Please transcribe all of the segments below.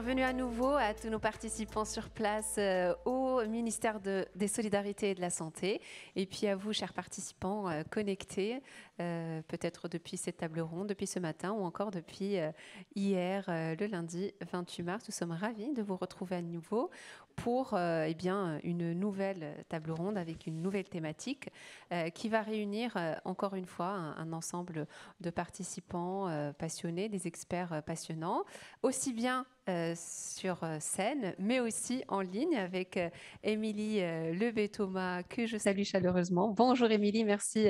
Bienvenue à nouveau à tous nos participants sur place au ministère des Solidarités et de la Santé. Et puis à vous, chers participants connectés, peut-être depuis cette table ronde, depuis ce matin ou encore depuis hier, le lundi 28 mars. Nous sommes ravis de vous retrouver à nouveau pour eh bien, une nouvelle table ronde avec une nouvelle thématique qui va réunir encore une fois un ensemble de participants passionnés, des experts passionnants, aussi bien sur scène, mais aussi en ligne avec Émilie Lebet-Thomas, que je salue chaleureusement. Bonjour Émilie, merci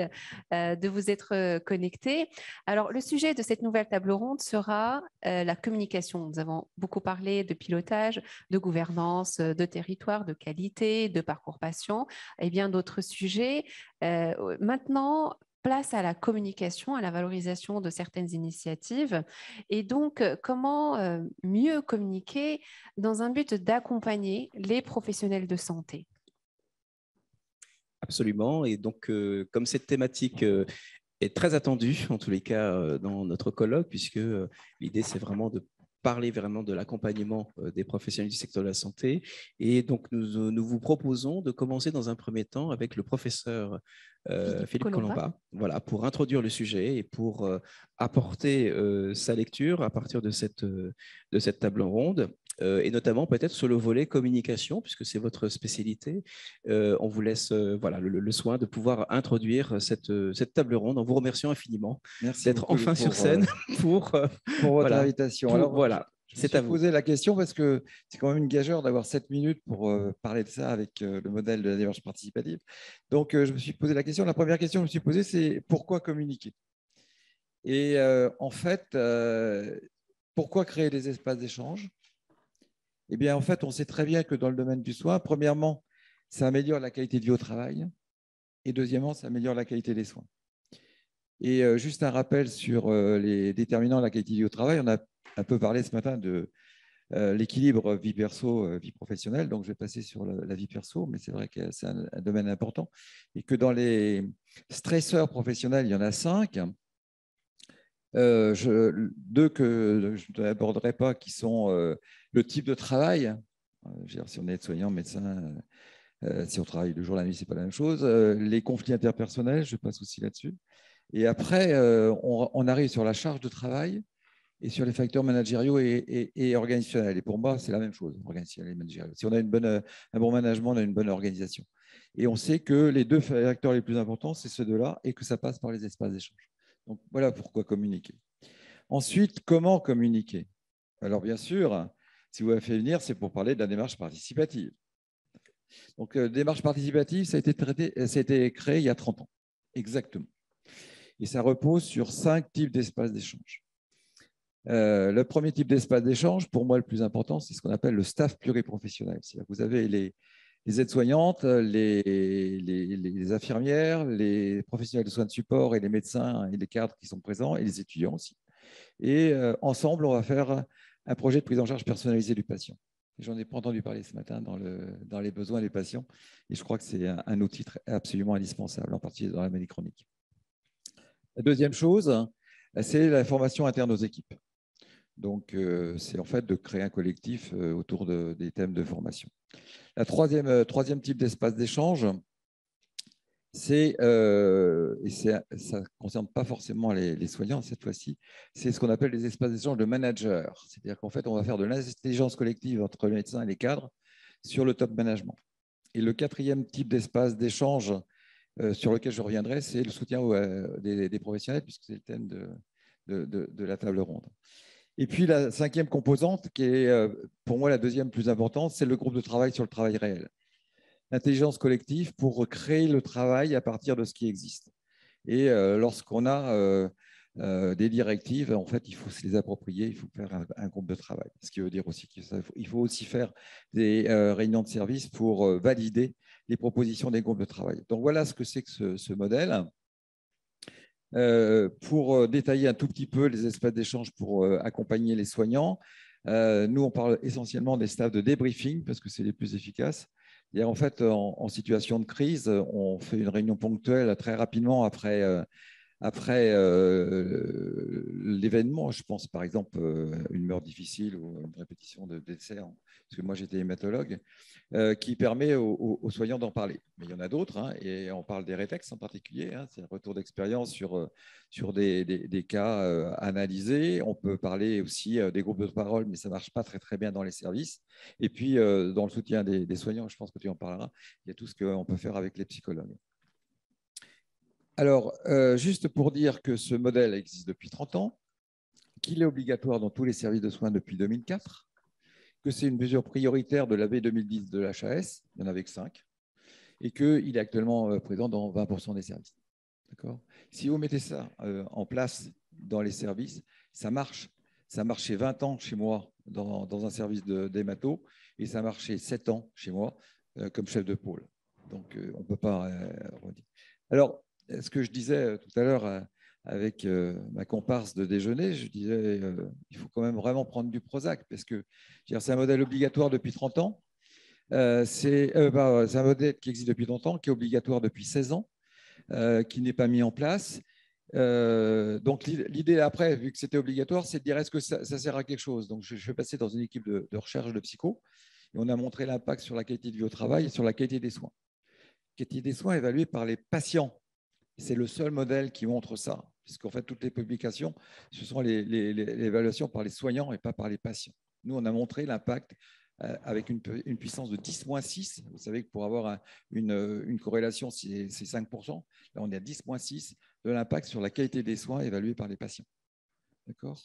de vous être connectée. Alors, le sujet de cette nouvelle table ronde sera la communication. Nous avons beaucoup parlé de pilotage, de gouvernance, de territoire, de qualité, de parcours patient et bien d'autres sujets. Maintenant, place à la communication, à la valorisation de certaines initiatives. Et donc, comment mieux communiquer dans un but d'accompagner les professionnels de santé? Absolument. Et donc, comme cette thématique est très attendue, en tous les cas, dans notre colloque, puisque l'idée, c'est vraiment de parler vraiment de l'accompagnement des professionnels du secteur de la santé. Et donc, nous vous proposons de commencer dans un premier temps avec le professeur Philippe Colomba, voilà, pour introduire le sujet et pour apporter sa lecture à partir de cette table ronde. Et notamment peut-être sur le volet communication, puisque c'est votre spécialité. On vous laisse voilà, le soin de pouvoir introduire cette table ronde en vous remerciant infiniment d'être enfin sur scène pour votre invitation. Alors, voilà, c'est à vous. Poser la question parce que c'est quand même une gageure d'avoir 7 minutes pour parler de ça avec le modèle de la démarche participative. Donc, je me suis posé la question. La première question que je me suis posée, c'est pourquoi communiquer? Et en fait, pourquoi créer des espaces d'échange? Eh bien, en fait, on sait très bien que dans le domaine du soin, premièrement, ça améliore la qualité de vie au travail. Et deuxièmement, ça améliore la qualité des soins. Et juste un rappel sur les déterminants de la qualité de vie au travail. On a un peu parlé ce matin de l'équilibre vie perso, vie professionnelle. Donc, je vais passer sur la vie perso, mais c'est vrai que c'est un domaine important. Et que dans les stresseurs professionnels, il y en a 5. Deux que je n'aborderai pas, qui sont le type de travail. Si on est soignant, médecin, si on travaille le jour, la nuit, ce n'est pas la même chose. Les conflits interpersonnels, je passe aussi là-dessus. Et après, on arrive sur la charge de travail et sur les facteurs managériaux et organisationnels. Et pour moi, c'est la même chose, organisationnel et managériaux. Si on a un bon management, on a une bonne organisation. Et on sait que les deux facteurs les plus importants, c'est ceux deux-là et que ça passe par les espaces d'échange. Donc, voilà pourquoi communiquer. Ensuite, comment communiquer? Alors, bien sûr, si vous m'avez fait venir, c'est pour parler de la démarche participative. Donc, démarche participative, ça a été créé il y a 30 ans, exactement. Et ça repose sur 5 types d'espaces d'échange. Le premier type d'espace d'échange, pour moi, le plus important, c'est ce qu'on appelle le staff pluriprofessionnel. Vous avez les aides-soignantes, les infirmières, les professionnels de soins de support et les médecins et les cadres qui sont présents et les étudiants aussi. Et ensemble, on va faire un projet de prise en charge personnalisée du patient. J'en ai pas entendu parler ce matin dans les besoins des patients. Et je crois que c'est un outil absolument indispensable, en particulier dans la maladie chronique. La deuxième chose, c'est la formation interne aux équipes. Donc, c'est en fait de créer un collectif autour des thèmes de formation. La troisième type d'espace d'échange, et ça ne concerne pas forcément les soignants cette fois-ci, c'est ce qu'on appelle les espaces d'échange de managers. C'est-à-dire qu'en fait, on va faire de l'intelligence collective entre les médecins et les cadres sur le top management. Et le quatrième type d'espace d'échange sur lequel je reviendrai, c'est le soutien des professionnels, puisque c'est le thème de la table ronde. Et puis la cinquième composante, qui est pour moi la deuxième plus importante, c'est le groupe de travail sur le travail réel. L'intelligence collective pour créer le travail à partir de ce qui existe. Et lorsqu'on a des directives, en fait, il faut se les approprier, il faut faire un groupe de travail. Ce qui veut dire aussi qu'il faut aussi faire des réunions de service pour valider les propositions des groupes de travail. Donc voilà ce que c'est que ce modèle. Pour détailler un tout petit peu les espaces d'échange pour accompagner les soignants, nous, on parle essentiellement des staffs de débriefing parce que c'est les plus efficaces. Et en fait, en situation de crise, on fait une réunion ponctuelle très rapidement après l'événement, je pense par exemple une mort difficile ou une répétition de décès, parce que moi j'étais hématologue, qui permet aux soignants d'en parler. Mais il y en a d'autres, hein, et on parle des réflexes en particulier, hein, c'est un retour d'expérience sur des cas analysés. On peut parler aussi des groupes de parole, mais ça ne marche pas très, très bien dans les services. Et puis, dans le soutien des soignants, je pense que tu en parleras, il y a tout ce qu'on peut faire avec les psychologues. Alors, juste pour dire que ce modèle existe depuis 30 ans, qu'il est obligatoire dans tous les services de soins depuis 2004, que c'est une mesure prioritaire de l'AV 2010 de l'HAS, il n'y en avait que 5, et qu'il est actuellement présent dans 20% des services. Si vous mettez ça en place dans les services, ça marche. Ça marchait 20 ans chez moi dans un service d'hémato, et ça marchait 7 ans chez moi comme chef de pôle. Donc, on ne peut pas redire. Alors, ce que je disais tout à l'heure avec ma comparse de déjeuner, je disais il faut quand même vraiment prendre du Prozac, parce que c'est un modèle obligatoire depuis 30 ans. C'est un modèle qui existe depuis 30 ans, qui est obligatoire depuis 16 ans, qui n'est pas mis en place. Donc, l'idée après, vu que c'était obligatoire, c'est de dire est-ce que ça sert à quelque chose. Donc, je vais passer dans une équipe de recherche de psycho, et on a montré l'impact sur la qualité de vie au travail et sur la qualité des soins. La qualité des soins évaluée par les patients. C'est le seul modèle qui montre ça, puisqu'en fait, toutes les publications, ce sont l'évaluation par les soignants et pas par les patients. Nous, on a montré l'impact avec une puissance de 10-6. Vous savez que pour avoir une corrélation, c'est 5%. Là, on est à 10-6 de l'impact sur la qualité des soins évalués par les patients. D'accord ?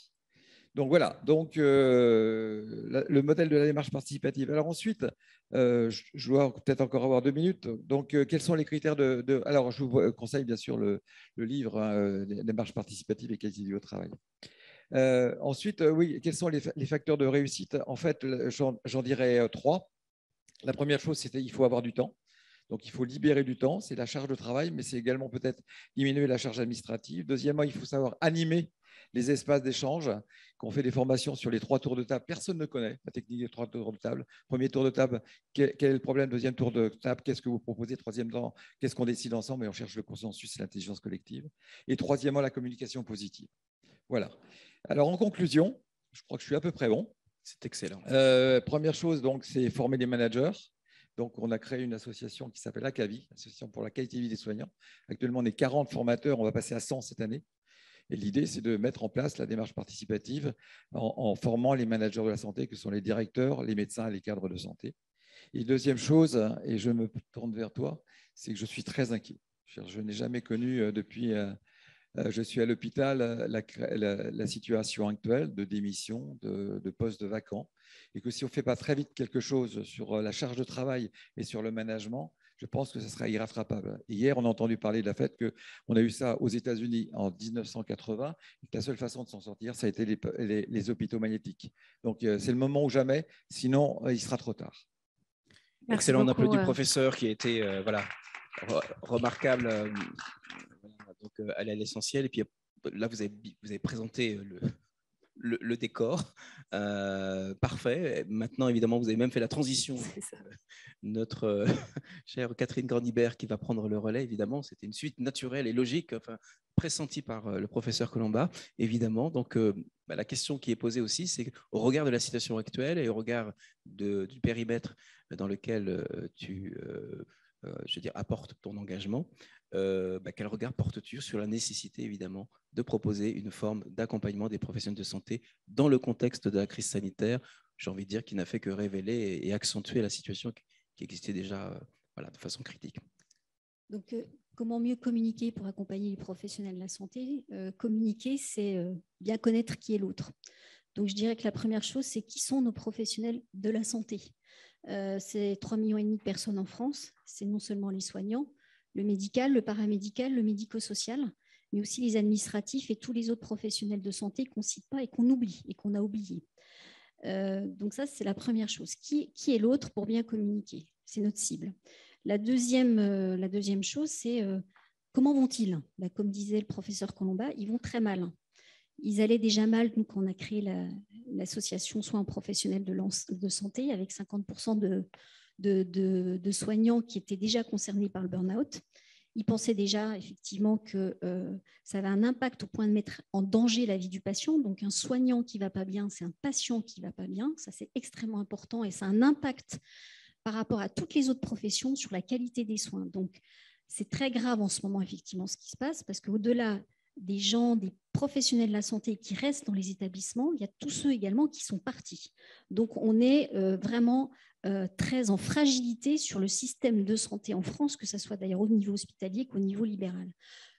Donc voilà, donc, le modèle de la démarche participative. Alors ensuite, je dois peut-être encore avoir 2 minutes. Donc, quels sont les critères Alors, je vous conseille bien sûr le livre hein, Démarche participative et qualité de vie au travail. Ensuite, oui, quels sont les facteurs de réussite? En fait, j'en dirais 3. La première chose, c'est qu'il faut avoir du temps. Donc, il faut libérer du temps. C'est la charge de travail, mais c'est également peut-être diminuer la charge administrative. Deuxièmement, il faut savoir animer les espaces d'échange. Quand on fait des formations sur les 3 tours de table, personne ne connaît la technique des 3 tours de table. Premier tour de table, quel est le problème? Deuxième tour de table, qu'est-ce que vous proposez? Troisième temps, qu'est-ce qu'on décide ensemble? Et on cherche le consensus et l'intelligence collective. Et troisièmement, la communication positive. Voilà. Alors, en conclusion, je crois que je suis à peu près bon. C'est excellent. Première chose, donc, c'est former des managers. Donc, on a créé une association qui s'appelle ACAVI, Association pour la qualité de vie des soignants. Actuellement, on est 40 formateurs, on va passer à 100 cette année. Et l'idée, c'est de mettre en place la démarche participative en formant les managers de la santé, que sont les directeurs, les médecins et les cadres de santé. Et deuxième chose, et je me tourne vers toi, c'est que je suis très inquiet. Je n'ai jamais connu depuis... je suis à l'hôpital, la situation actuelle de démission, de postes vacants, et que si on ne fait pas très vite quelque chose sur la charge de travail et sur le management, je pense que ce sera irrattrapable. Hier, on a entendu parler de la fait qu'on a eu ça aux États-Unis en 1980, et que la seule façon de s'en sortir, ça a été les hôpitaux magnétiques. Donc, c'est le moment ou jamais, sinon, il sera trop tard. Merci Excellent, on beaucoup, applaudit du professeur qui a été remarquable. Donc, aller à l'essentiel. Et puis là, vous avez présenté le décor. Parfait. Maintenant, évidemment, vous avez même fait la transition. Notre chère Catherine Grandibert qui va prendre le relais, évidemment. C'était une suite naturelle et logique, enfin, pressentie par le professeur Colomba, évidemment. Donc, la question qui est posée aussi, c'est au regard de la situation actuelle et au regard du périmètre dans lequel tu apportes ton engagement, quel regard portes-tu sur la nécessité, évidemment, de proposer une forme d'accompagnement des professionnels de santé dans le contexte de la crise sanitaire, j'ai envie de dire, qui n'a fait que révéler et accentuer la situation qui existait déjà de façon critique. Donc, comment mieux communiquer pour accompagner les professionnels de la santé? Communiquer, c'est bien connaître qui est l'autre. Donc, je dirais que la première chose, c'est qui sont nos professionnels de la santé. C'est 3,5 millions de personnes en France. C'est non seulement les soignants, le médical, le paramédical, le médico-social, mais aussi les administratifs et tous les autres professionnels de santé qu'on ne cite pas et qu'on oublie et qu'on a oubliés. Donc ça, c'est la première chose. Qui est l'autre pour bien communiquer? C'est notre cible. La deuxième chose, c'est comment vont-ils? Comme disait le professeur Colomba, ils vont très mal. Ils allaient déjà mal quand on a créé l'association Soins professionnels de santé avec 50% de soignants qui étaient déjà concernés par le burn-out. Ils pensaient déjà effectivement que ça avait un impact au point de mettre en danger la vie du patient. Donc un soignant qui ne va pas bien, c'est un patient qui ne va pas bien. Ça, c'est extrêmement important et ça a un impact par rapport à toutes les autres professions sur la qualité des soins. Donc c'est très grave en ce moment effectivement ce qui se passe, parce qu'au-delà des gens, des professionnels de la santé qui restent dans les établissements, il y a tous ceux également qui sont partis. Donc on est vraiment très en fragilité sur le système de santé en France, que ce soit d'ailleurs au niveau hospitalier qu'au niveau libéral.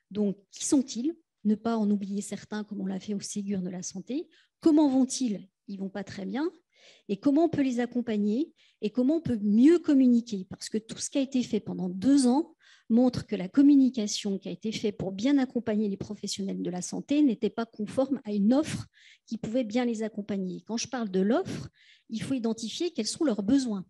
Donc, qui sont-ils? Ne pas en oublier certains, comme on l'a fait au Ségur de la santé. Comment vont-ils? Ils ne vont pas très bien. Et comment on peut les accompagner et comment on peut mieux communiquer? Parce que tout ce qui a été fait pendant 2 ans montre que la communication qui a été faite pour bien accompagner les professionnels de la santé n'était pas conforme à une offre qui pouvait bien les accompagner. Quand je parle de l'offre, il faut identifier quels sont leurs besoins.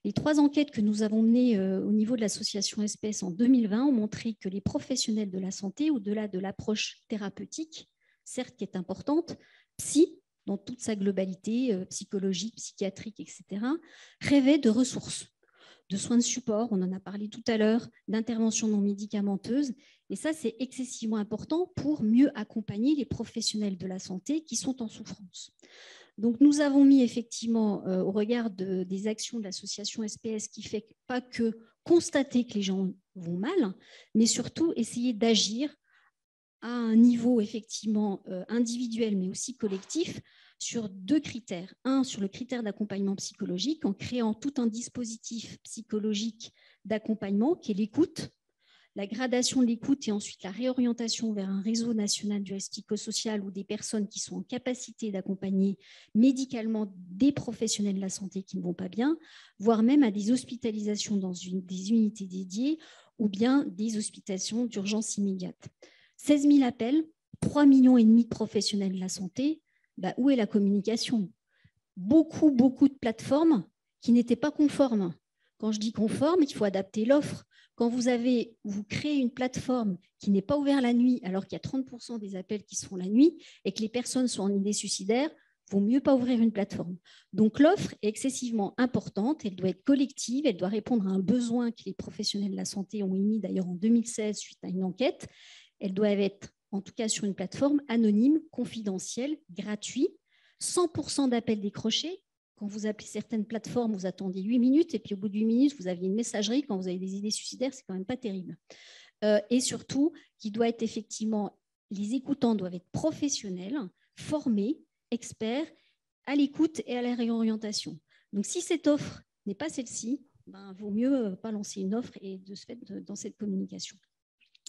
Les 3 enquêtes que nous avons menées au niveau de l'association SPS en 2020 ont montré que les professionnels de la santé, au-delà de l'approche thérapeutique, certes qui est importante, dans toute sa globalité, psychologique, psychiatrique, etc., rêvaient de ressources, de soins de support, on en a parlé tout à l'heure, d'interventions non médicamenteuses. Et ça, c'est excessivement important pour mieux accompagner les professionnels de la santé qui sont en souffrance. Donc, nous avons mis effectivement, au regard des actions de l'association SPS, qui fait pas que constater que les gens vont mal, mais surtout essayer d'agir à un niveau effectivement individuel, mais aussi collectif, sur 2 critères. Un, sur le critère d'accompagnement psychologique, en créant tout un dispositif psychologique d'accompagnement qui est l'écoute, la gradation de l'écoute et ensuite la réorientation vers un réseau national du risque psychosocial ou des personnes qui sont en capacité d'accompagner médicalement des professionnels de la santé qui ne vont pas bien, voire même à des hospitalisations dans des unités dédiées ou bien des hospitalisations d'urgence immédiate. 16 000 appels, 3,5 millions de professionnels de la santé, où est la communication? Beaucoup de plateformes qui n'étaient pas conformes. Quand je dis conforme, il faut adapter l'offre. Quand vous créez une plateforme qui n'est pas ouverte la nuit, alors qu'il y a 30% des appels qui se font la nuit et que les personnes sont en idée suicidaire, il vaut mieux pas ouvrir une plateforme. Donc l'offre est excessivement importante, elle doit être collective, elle doit répondre à un besoin que les professionnels de la santé ont émis d'ailleurs en 2016 suite à une enquête. Elle doit être, en tout cas sur une plateforme anonyme, confidentielle, gratuite, 100% d'appels décrochés. Quand vous appelez certaines plateformes, vous attendez 8 minutes et puis au bout de 8 minutes, vous aviez une messagerie. Quand vous avez des idées suicidaires, c'est quand même pas terrible. Et surtout, qui doit être effectivement, les écoutants doivent être professionnels, formés, experts, à l'écoute et à la réorientation. Donc, si cette offre n'est pas celle-ci, vaut mieux pas lancer une offre et de ce fait dans cette communication.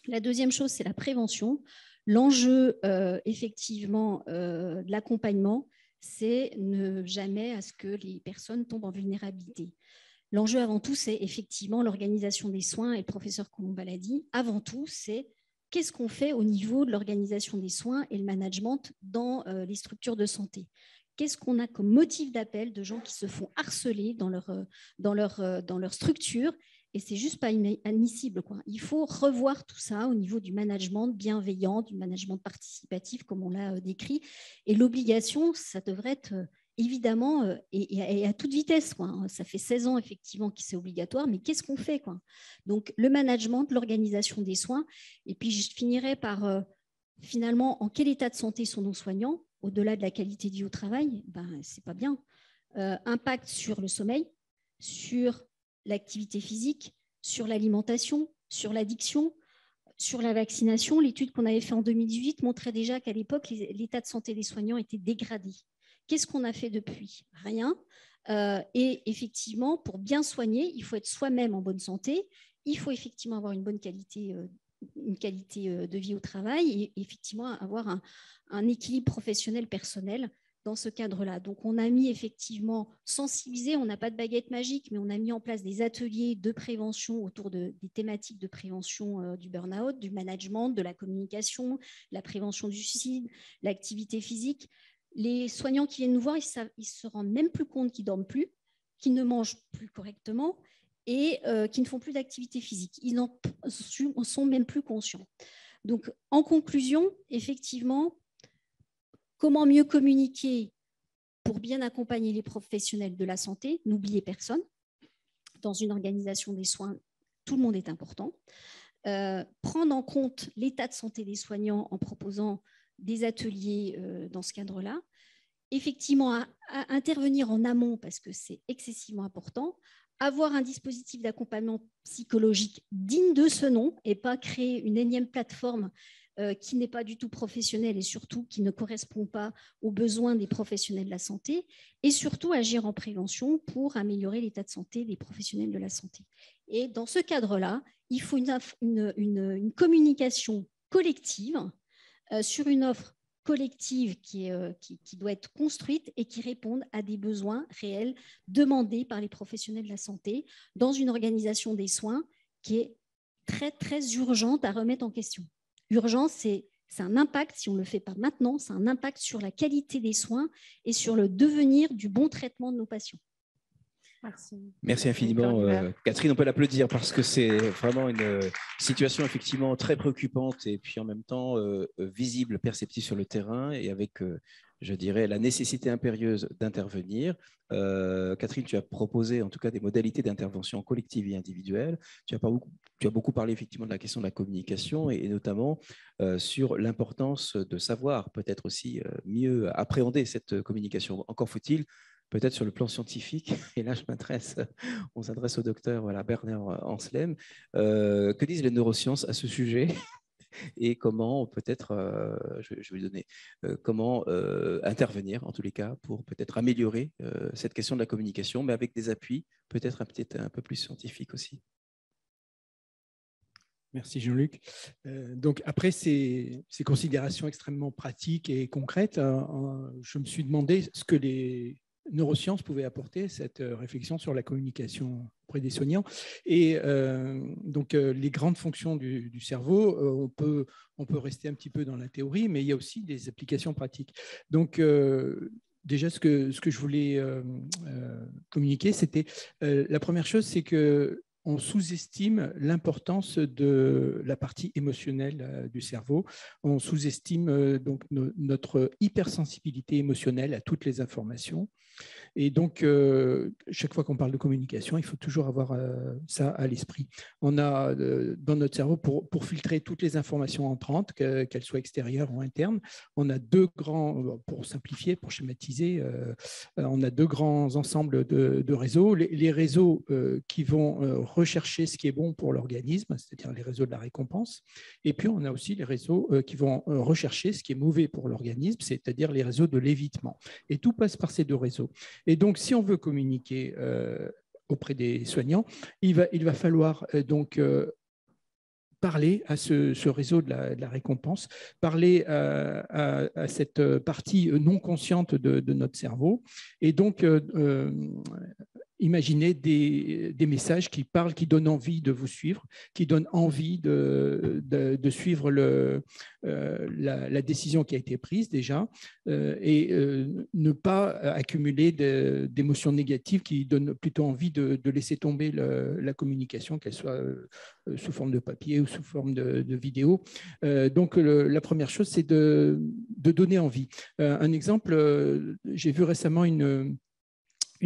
La deuxième chose, c'est la prévention. L'enjeu, effectivement, de l'accompagnement, c'est ne jamais à ce que les personnes tombent en vulnérabilité. L'enjeu avant tout, c'est effectivement l'organisation des soins, et le professeur Colomba l'a dit, avant tout, c'est qu'est-ce qu'on fait au niveau de l'organisation des soins et le management dans les structures de santé. Qu'est-ce qu'on a comme motif d'appel de gens qui se font harceler dans leur structure? Et c'est juste pas admissible, quoi. Il faut revoir tout ça au niveau du management bienveillant, du management participatif, comme on l'a décrit. Et l'obligation, ça devrait être évidemment et à toute vitesse, quoi. Ça fait 16 ans effectivement que c'est obligatoire, mais qu'est-ce qu'on fait, quoi? Donc le management, l'organisation des soins. Et puis je finirai par finalement, en quel état de santé sont nos soignants? Au-delà de la qualité de vie au travail, c'est pas bien. Impact sur le sommeil, sur l'activité physique, sur l'alimentation, sur l'addiction, sur la vaccination. L'étude qu'on avait faite en 2018 montrait déjà qu'à l'époque, l'état de santé des soignants était dégradé. Qu'est-ce qu'on a fait depuis? Rien. Et effectivement, pour bien soigner, il faut être soi-même en bonne santé. Il faut effectivement avoir une bonne qualité de vie au travail et effectivement avoir un équilibre professionnel personnel dans ce cadre-là. Donc, on a mis effectivement sensibiliser, on n'a pas de baguette magique, mais on a mis en place des ateliers de prévention autour des thématiques de prévention du burn-out, du management, de la communication, la prévention du suicide, l'activité physique. Les soignants qui viennent nous voir, ils se rendent même plus compte qu'ils ne dorment plus, qu'ils ne mangent plus correctement et qui ne font plus d'activité physique. Ils en sont même plus conscients. Donc, en conclusion, effectivement, comment mieux communiquer pour bien accompagner les professionnels de la santé? N'oubliez personne. Dans une organisation des soins, tout le monde est important. prendre en compte l'état de santé des soignants en proposant des ateliers dans ce cadre-là, effectivement à intervenir en amont parce que c'est excessivement important, avoir un dispositif d'accompagnement psychologique digne de ce nom et pas créer une énième plateforme qui n'est pas du tout professionnelle et surtout qui ne correspond pas aux besoins des professionnels de la santé, et surtout agir en prévention pour améliorer l'état de santé des professionnels de la santé. Et dans ce cadre-là, il faut une communication collective sur une offre collective qui doit être construite et qui réponde à des besoins réels demandés par les professionnels de la santé dans une organisation des soins qui est très, très urgente à remettre en question. Urgence, c'est un impact, si on ne le fait pas maintenant, c'est un impact sur la qualité des soins et sur le devenir du bon traitement de nos patients. Merci infiniment, Catherine. On peut l'applaudir parce que c'est vraiment une situation effectivement très préoccupante et puis en même temps visible, perceptible sur le terrain et avec, je dirais, la nécessité impérieuse d'intervenir. Catherine, tu as proposé en tout cas des modalités d'intervention collective et individuelle. Tu as beaucoup parlé effectivement de la question de la communication et notamment sur l'importance de savoir peut-être aussi mieux appréhender cette communication. Encore faut-il peut-être sur le plan scientifique, et là on s'adresse au docteur Bernard Anselem, que disent les neurosciences à ce sujet et comment peut-être, je vais lui donner, comment intervenir en tous les cas pour peut-être améliorer cette question de la communication, mais avec des appuis peut-être un peu plus scientifiques aussi. Merci Jean-Luc. Donc après ces considérations extrêmement pratiques et concrètes, je me suis demandé ce que les neurosciences pouvaient apporter, cette réflexion sur la communication auprès des soignants. Et donc les grandes fonctions du cerveau, on peut rester un petit peu dans la théorie, mais il y a aussi des applications pratiques. Donc déjà, ce que je voulais communiquer, c'était la première chose, c'est que on sous-estime l'importance de la partie émotionnelle du cerveau. On sous-estime donc notre hypersensibilité émotionnelle à toutes les informations. Et donc, chaque fois qu'on parle de communication, il faut toujours avoir ça à l'esprit. On a dans notre cerveau, pour filtrer toutes les informations entrantes, qu'elles soient extérieures ou internes, on a deux grands, pour simplifier, pour schématiser, on a deux grands ensembles de réseaux. Les réseaux qui vont rechercher ce qui est bon pour l'organisme, c'est-à-dire les réseaux de la récompense. Et puis, on a aussi les réseaux qui vont rechercher ce qui est mauvais pour l'organisme, c'est-à-dire les réseaux de l'évitement. Et tout passe par ces deux réseaux. Et donc, si on veut communiquer auprès des soignants, il va falloir donc parler à ce réseau de la récompense, parler à cette partie non consciente de notre cerveau. Et donc, imaginez des messages qui parlent, qui donnent envie de vous suivre, qui donnent envie de suivre la décision qui a été prise déjà, et ne pas accumuler d'émotions négatives qui donnent plutôt envie de laisser tomber la communication, qu'elle soit sous forme de papier ou sous forme de vidéo. Donc, la première chose, c'est de donner envie. Un exemple, j'ai vu récemment une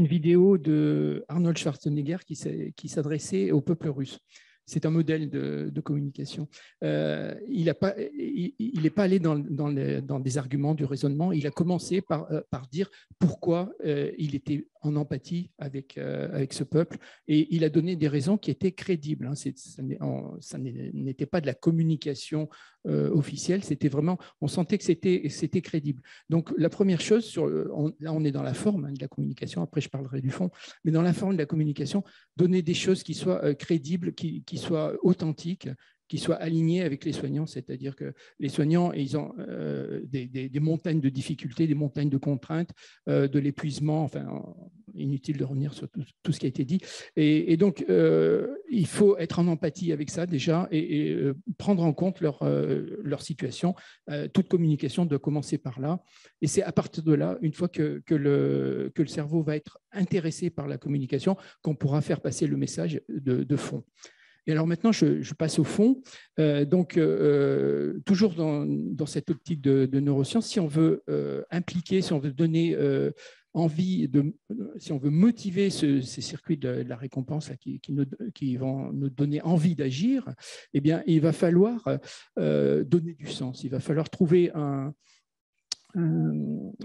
vidéo de Arnold Schwarzenegger qui s'adressait au peuple russe. C'est un modèle de communication. Il n'est pas allé dans des arguments, du raisonnement. Il a commencé par dire pourquoi il était en empathie avec ce peuple. Et il a donné des raisons qui étaient crédibles. Ça n'était pas de la communication officielle. C'était vraiment, on sentait que c'était crédible. Donc, la première chose, là, on est dans la forme de la communication. Après, je parlerai du fond. Mais dans la forme de la communication, donner des choses qui soient crédibles, qui soient authentiques, qui soient alignés avec les soignants, c'est-à-dire que les soignants, ils ont des montagnes de difficultés, des montagnes de contraintes, de l'épuisement, enfin, inutile de revenir sur tout ce qui a été dit. Et donc, il faut être en empathie avec ça déjà et prendre en compte leur situation. Toute communication doit commencer par là. Et c'est à partir de là, une fois que le cerveau va être intéressé par la communication, qu'on pourra faire passer le message de fond. Et alors maintenant, je passe au fond. Toujours dans cette optique de neurosciences, si on veut impliquer, si on veut donner envie, si on veut motiver ces circuits de la récompense là, qui vont nous donner envie d'agir, eh bien, il va falloir donner du sens. Il va falloir trouver un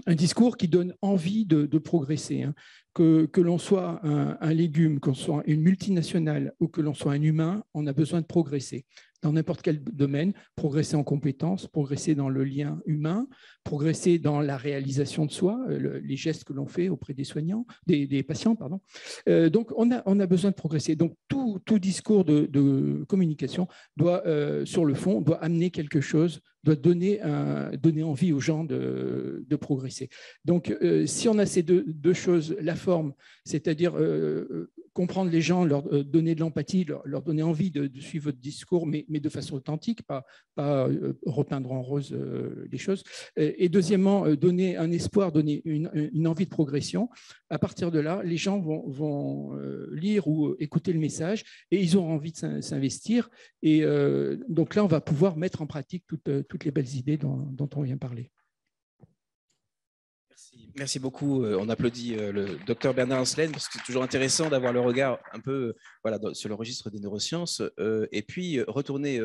discours qui donne envie de progresser. Hein. Que l'on soit un légume, qu'on soit une multinationale ou que l'on soit un humain, on a besoin de progresser dans n'importe quel domaine, progresser en compétences, progresser dans le lien humain, progresser dans la réalisation de soi, les gestes que l'on fait auprès des soignants, des patients, pardon. Donc, on a besoin de progresser. Donc, tout discours de communication doit, sur le fond, doit amener quelque chose, doit donner envie aux gens de progresser. Donc, si on a ces deux choses, la forme, c'est-à-dire comprendre les gens, leur donner de l'empathie, leur donner envie de suivre votre discours, mais de façon authentique, pas repeindre en rose les choses. Et deuxièmement, donner un espoir, donner une envie de progression. À partir de là, les gens vont lire ou écouter le message et ils auront envie de s'investir. Et donc là, on va pouvoir mettre en pratique toutes les belles idées dont on vient parler. Merci beaucoup. On applaudit le docteur Bernard Ancelin parce que c'est toujours intéressant d'avoir le regard un peu sur le registre des neurosciences et puis retourner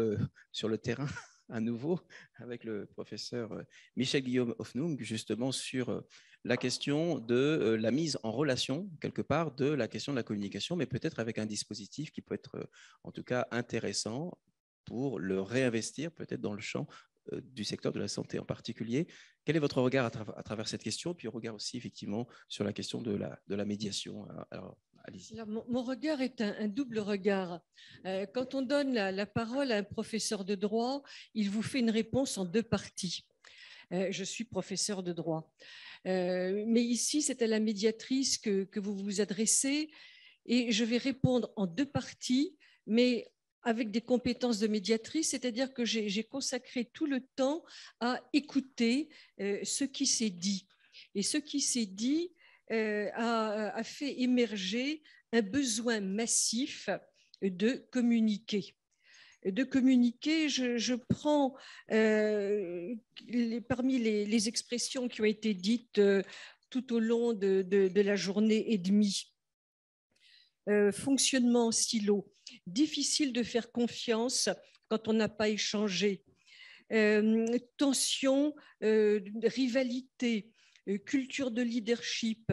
sur le terrain à nouveau avec le professeur Michel-Guillaume Hoffnung justement sur la question de la mise en relation quelque part de la question de la communication, mais peut-être avec un dispositif qui peut être en tout cas intéressant pour le réinvestir peut-être dans le champ du secteur de la santé en particulier. Quel est votre regard à travers cette question, puis regard aussi effectivement sur la question de la médiation? Alors, allez-y. Mon regard est un double regard. Quand on donne la parole à un professeur de droit, il vous fait une réponse en deux parties. Je suis professeur de droit. Mais ici, c'est à la médiatrice que vous vous adressez et je vais répondre en deux parties, mais avec des compétences de médiatrice, c'est-à-dire que j'ai consacré tout le temps à écouter ce qui s'est dit. Et ce qui s'est dit a fait émerger un besoin massif de communiquer. Je prends parmi les expressions qui ont été dites tout au long de la journée et demie. Fonctionnement en silo, difficile de faire confiance quand on n'a pas échangé, tension, rivalité, culture de leadership,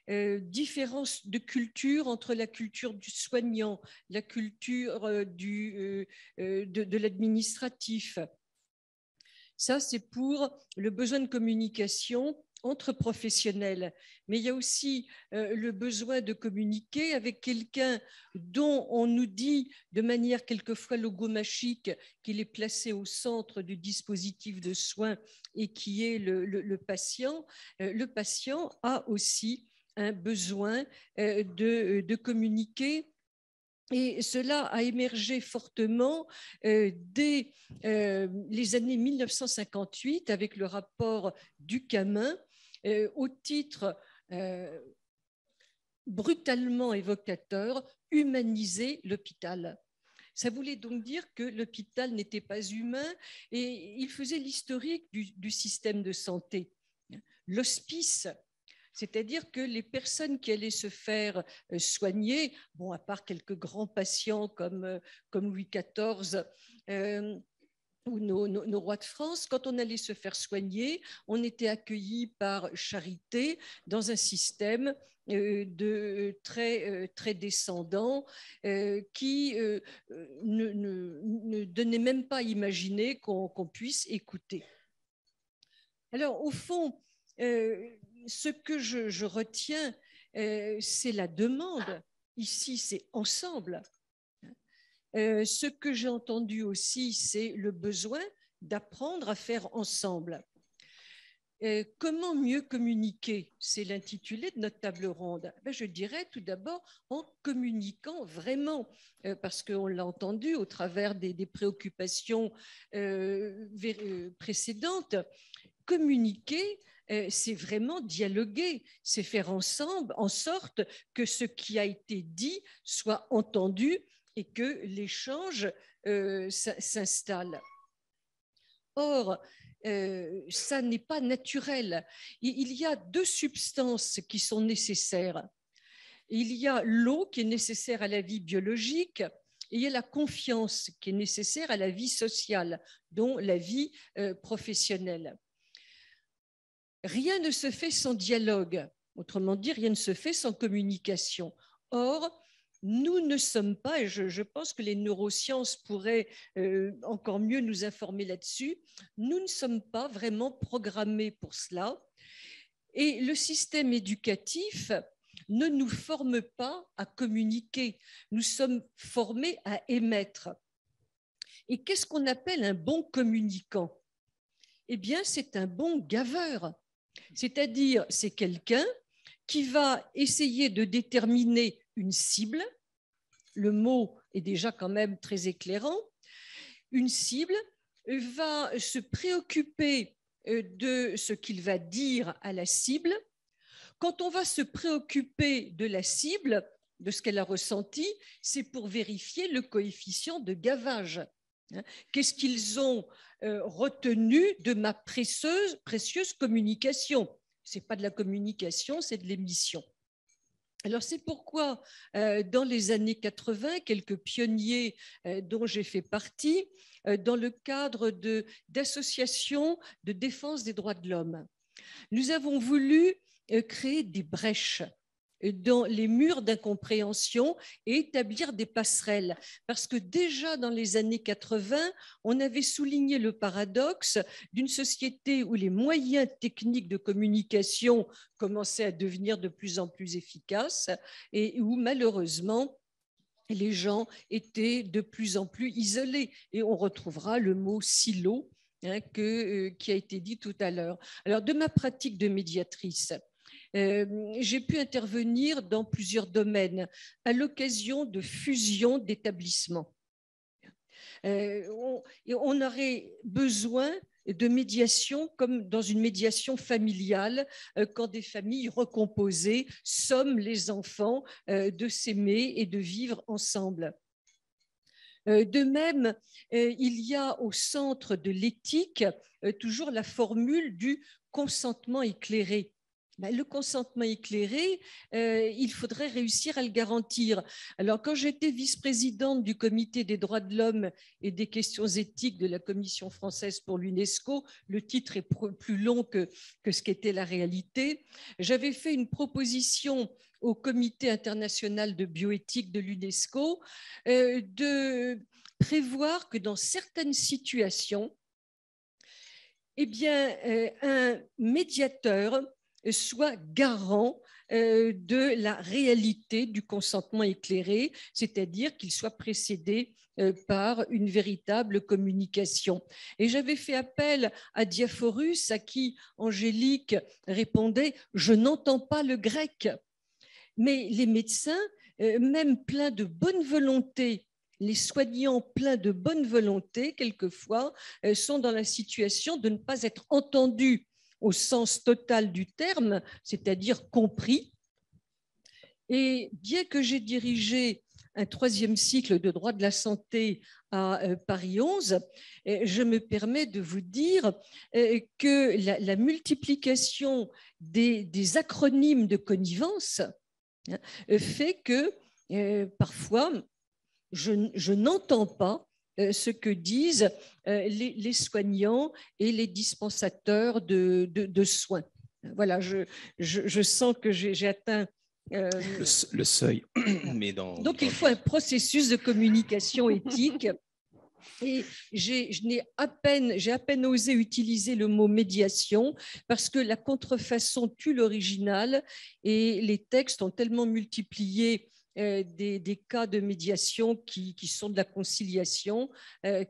différence de culture entre la culture du soignant, la culture de l'administratif. Ça, c'est pour le besoin de communication entre professionnels, mais il y a aussi le besoin de communiquer avec quelqu'un dont on nous dit de manière quelquefois logomachique qu'il est placé au centre du dispositif de soins et qui est le patient. Le patient a aussi un besoin de communiquer. Et cela a émergé fortement dès les années 1958 avec le rapport Ducamin au titre brutalement évocateur « Humaniser l'hôpital ». Ça voulait donc dire que l'hôpital n'était pas humain et il faisait l'historique du système de santé. L'hospice, c'est-à-dire que les personnes qui allaient se faire soigner, bon, à part quelques grands patients comme Louis XIV ou nos rois de France, quand on allait se faire soigner, on était accueillis par charité dans un système très descendant qui ne donnait même pas à imaginer qu'on puisse écouter. Alors, au fond, ce que je retiens, c'est la demande. Ici, c'est ensemble. Ce que j'ai entendu aussi, c'est le besoin d'apprendre à faire ensemble. Comment mieux communiquer? C'est l'intitulé de notre table ronde. Je dirais tout d'abord en communiquant vraiment, parce qu'on l'a entendu au travers des préoccupations précédentes. Communiquer, c'est vraiment dialoguer, c'est faire ensemble en sorte que ce qui a été dit soit entendu et que l'échange s'installe. Or, ça n'est pas naturel. Il y a deux substances qui sont nécessaires. Il y a l'eau qui est nécessaire à la vie biologique et il y a la confiance qui est nécessaire à la vie sociale, dont la vie professionnelle. Rien ne se fait sans dialogue. Autrement dit, rien ne se fait sans communication. Or, nous ne sommes pas, et je pense que les neurosciences pourraient encore mieux nous informer là-dessus, nous ne sommes pas vraiment programmés pour cela. Et le système éducatif ne nous forme pas à communiquer, nous sommes formés à émettre. Et qu'est-ce qu'on appelle un bon communicant? Eh bien, c'est un bon gaveur, c'est-à-dire c'est quelqu'un qui va essayer de déterminer une cible, le mot est déjà quand même très éclairant, une cible va se préoccuper de ce qu'il va dire à la cible. Quand on va se préoccuper de la cible, de ce qu'elle a ressenti, c'est pour vérifier le coefficient de gavage. Qu'est-ce qu'ils ont retenu de ma précieuse communication? Ce n'est pas de la communication, c'est de l'émission. Alors, c'est pourquoi, dans les années 80, quelques pionniers dont j'ai fait partie, dans le cadre d'associations de défense des droits de l'homme, nous avons voulu créer des brèches dans les murs d'incompréhension et établir des passerelles. Parce que déjà dans les années 80, on avait souligné le paradoxe d'une société où les moyens techniques de communication commençaient à devenir de plus en plus efficaces et où malheureusement, les gens étaient de plus en plus isolés. Et on retrouvera le mot silo qui a été dit tout à l'heure. Alors, de ma pratique de médiatrice, j'ai pu intervenir dans plusieurs domaines à l'occasion de fusions d'établissements. On aurait besoin de médiation comme dans une médiation familiale, quand des familles recomposées somment les enfants de s'aimer et de vivre ensemble. De même, il y a au centre de l'éthique toujours la formule du consentement éclairé. Le consentement éclairé, il faudrait réussir à le garantir. Alors, quand j'étais vice-présidente du Comité des droits de l'homme et des questions éthiques de la Commission française pour l'UNESCO, le titre est plus long que ce qu'était la réalité, j'avais fait une proposition au Comité international de bioéthique de l'UNESCO de prévoir que dans certaines situations, eh bien, un médiateur soit garant de la réalité du consentement éclairé, c'est-à-dire qu'il soit précédé par une véritable communication. Et j'avais fait appel à Diaphorus, à qui Angélique répondait « Je n'entends pas le grec ». Mais les médecins, même pleins de bonne volonté, les soignants pleins de bonne volonté, quelquefois, sont dans la situation de ne pas être entendus au sens total du terme, c'est-à-dire compris. Et bien que j'ai dirigé un 3e cycle de droit de la santé à Paris 11, je me permets de vous dire que la multiplication des acronymes de connivence fait que parfois, je n'entends pas ce que disent les soignants et les dispensateurs de soins. Voilà, je sens que j'ai atteint le seuil. Mais donc, il faut un processus de communication éthique. Et j'ai à peine osé utiliser le mot médiation parce que la contrefaçon tue l'original et les textes ont tellement multiplié des cas de médiation qui sont de la conciliation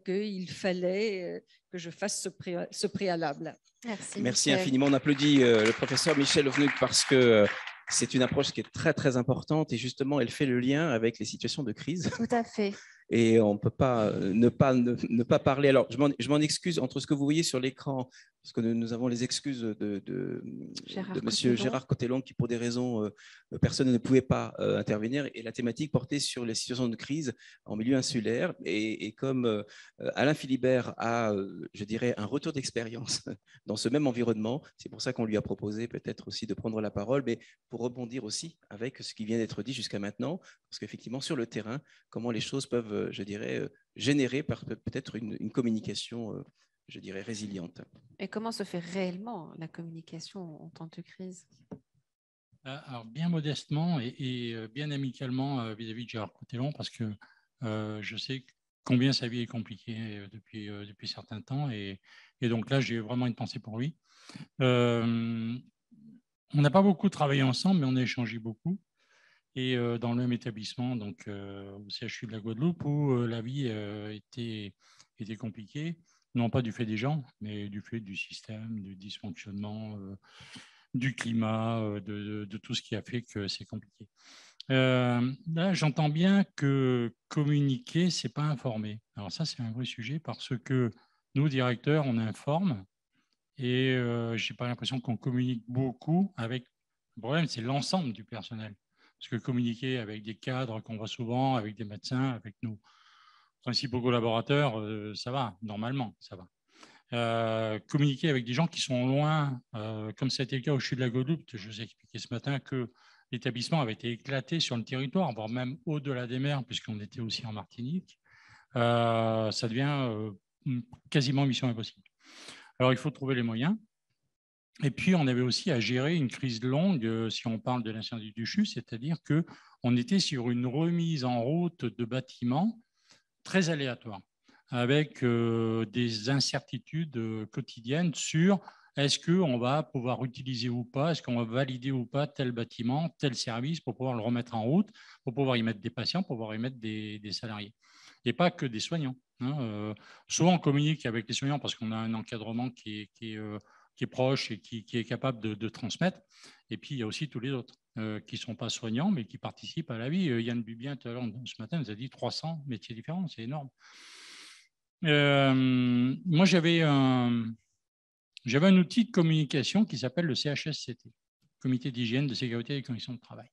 qu'il fallait que je fasse ce préalable. Merci infiniment. On applaudit le professeur Michel Hovenuk parce que c'est une approche qui est très, très importante et justement, elle fait le lien avec les situations de crise. Tout à fait. et on ne peut pas ne pas parler. Alors, je m'en excuse entre ce que vous voyez sur l'écran, parce que nous avons les excuses de M. Gérard Cotellon, qui, pour des raisons personnelles, ne pouvait pas intervenir, et la thématique portait sur les situations de crise en milieu insulaire. Et comme Alain Philibert a, je dirais, un retour d'expérience dans ce même environnement, c'est pour ça qu'on lui a proposé peut-être aussi de prendre la parole, mais pour rebondir aussi avec ce qui vient d'être dit jusqu'à maintenant, parce qu'effectivement, sur le terrain, comment les choses peuvent, je dirais, générer peut-être une communication, je dirais, résiliente. Et comment se fait réellement la communication en temps de crise? Alors, bien modestement et bien amicalement vis-à-vis de Gérard Cotellon, parce que je sais combien sa vie est compliquée depuis certains temps. Et donc là, j'ai vraiment une pensée pour lui. On n'a pas beaucoup travaillé ensemble, mais on a échangé beaucoup. Et dans le même établissement, donc au CHU de la Guadeloupe, où la vie était compliquée, non pas du fait des gens, mais du fait du système, du dysfonctionnement, du climat, de tout ce qui a fait que c'est compliqué. Là, j'entends bien que communiquer, ce n'est pas informer. Alors ça, c'est un vrai sujet parce que nous, directeurs, on informe et je n'ai pas l'impression qu'on communique beaucoup avec... Le problème, c'est l'ensemble du personnel. Parce que communiquer avec des cadres qu'on voit souvent, avec des médecins, avec nos principaux collaborateurs, ça va, normalement, ça va. Communiquer avec des gens qui sont loin, comme ça a été le cas au CHU de la Guadeloupe, je vous ai expliqué ce matin que l'établissement avait été éclaté sur le territoire, voire même au-delà des mers, puisqu'on était aussi en Martinique, ça devient quasiment mission impossible. Alors, il faut trouver les moyens. Et puis, on avait aussi à gérer une crise longue, si on parle de l'incendie du CHU, c'est-à-dire qu'on était sur une remise en route de bâtiments très aléatoire, avec des incertitudes quotidiennes sur est-ce qu'on va pouvoir utiliser ou pas, est-ce qu'on va valider ou pas tel bâtiment, tel service pour pouvoir le remettre en route, pour pouvoir y mettre des patients, pour pouvoir y mettre des salariés. Et pas que des soignants. Souvent, on communique avec les soignants parce qu'on a un encadrement qui est proche et qui est capable de transmettre. Et puis, il y a aussi tous les autres qui ne sont pas soignants, mais qui participent à la vie. Yann Bubien, tout à l'heure, ce matin, nous a dit 300 métiers différents. C'est énorme. Moi, j'avais un outil de communication qui s'appelle le CHSCT, Comité d'hygiène, de sécurité et des conditions de travail.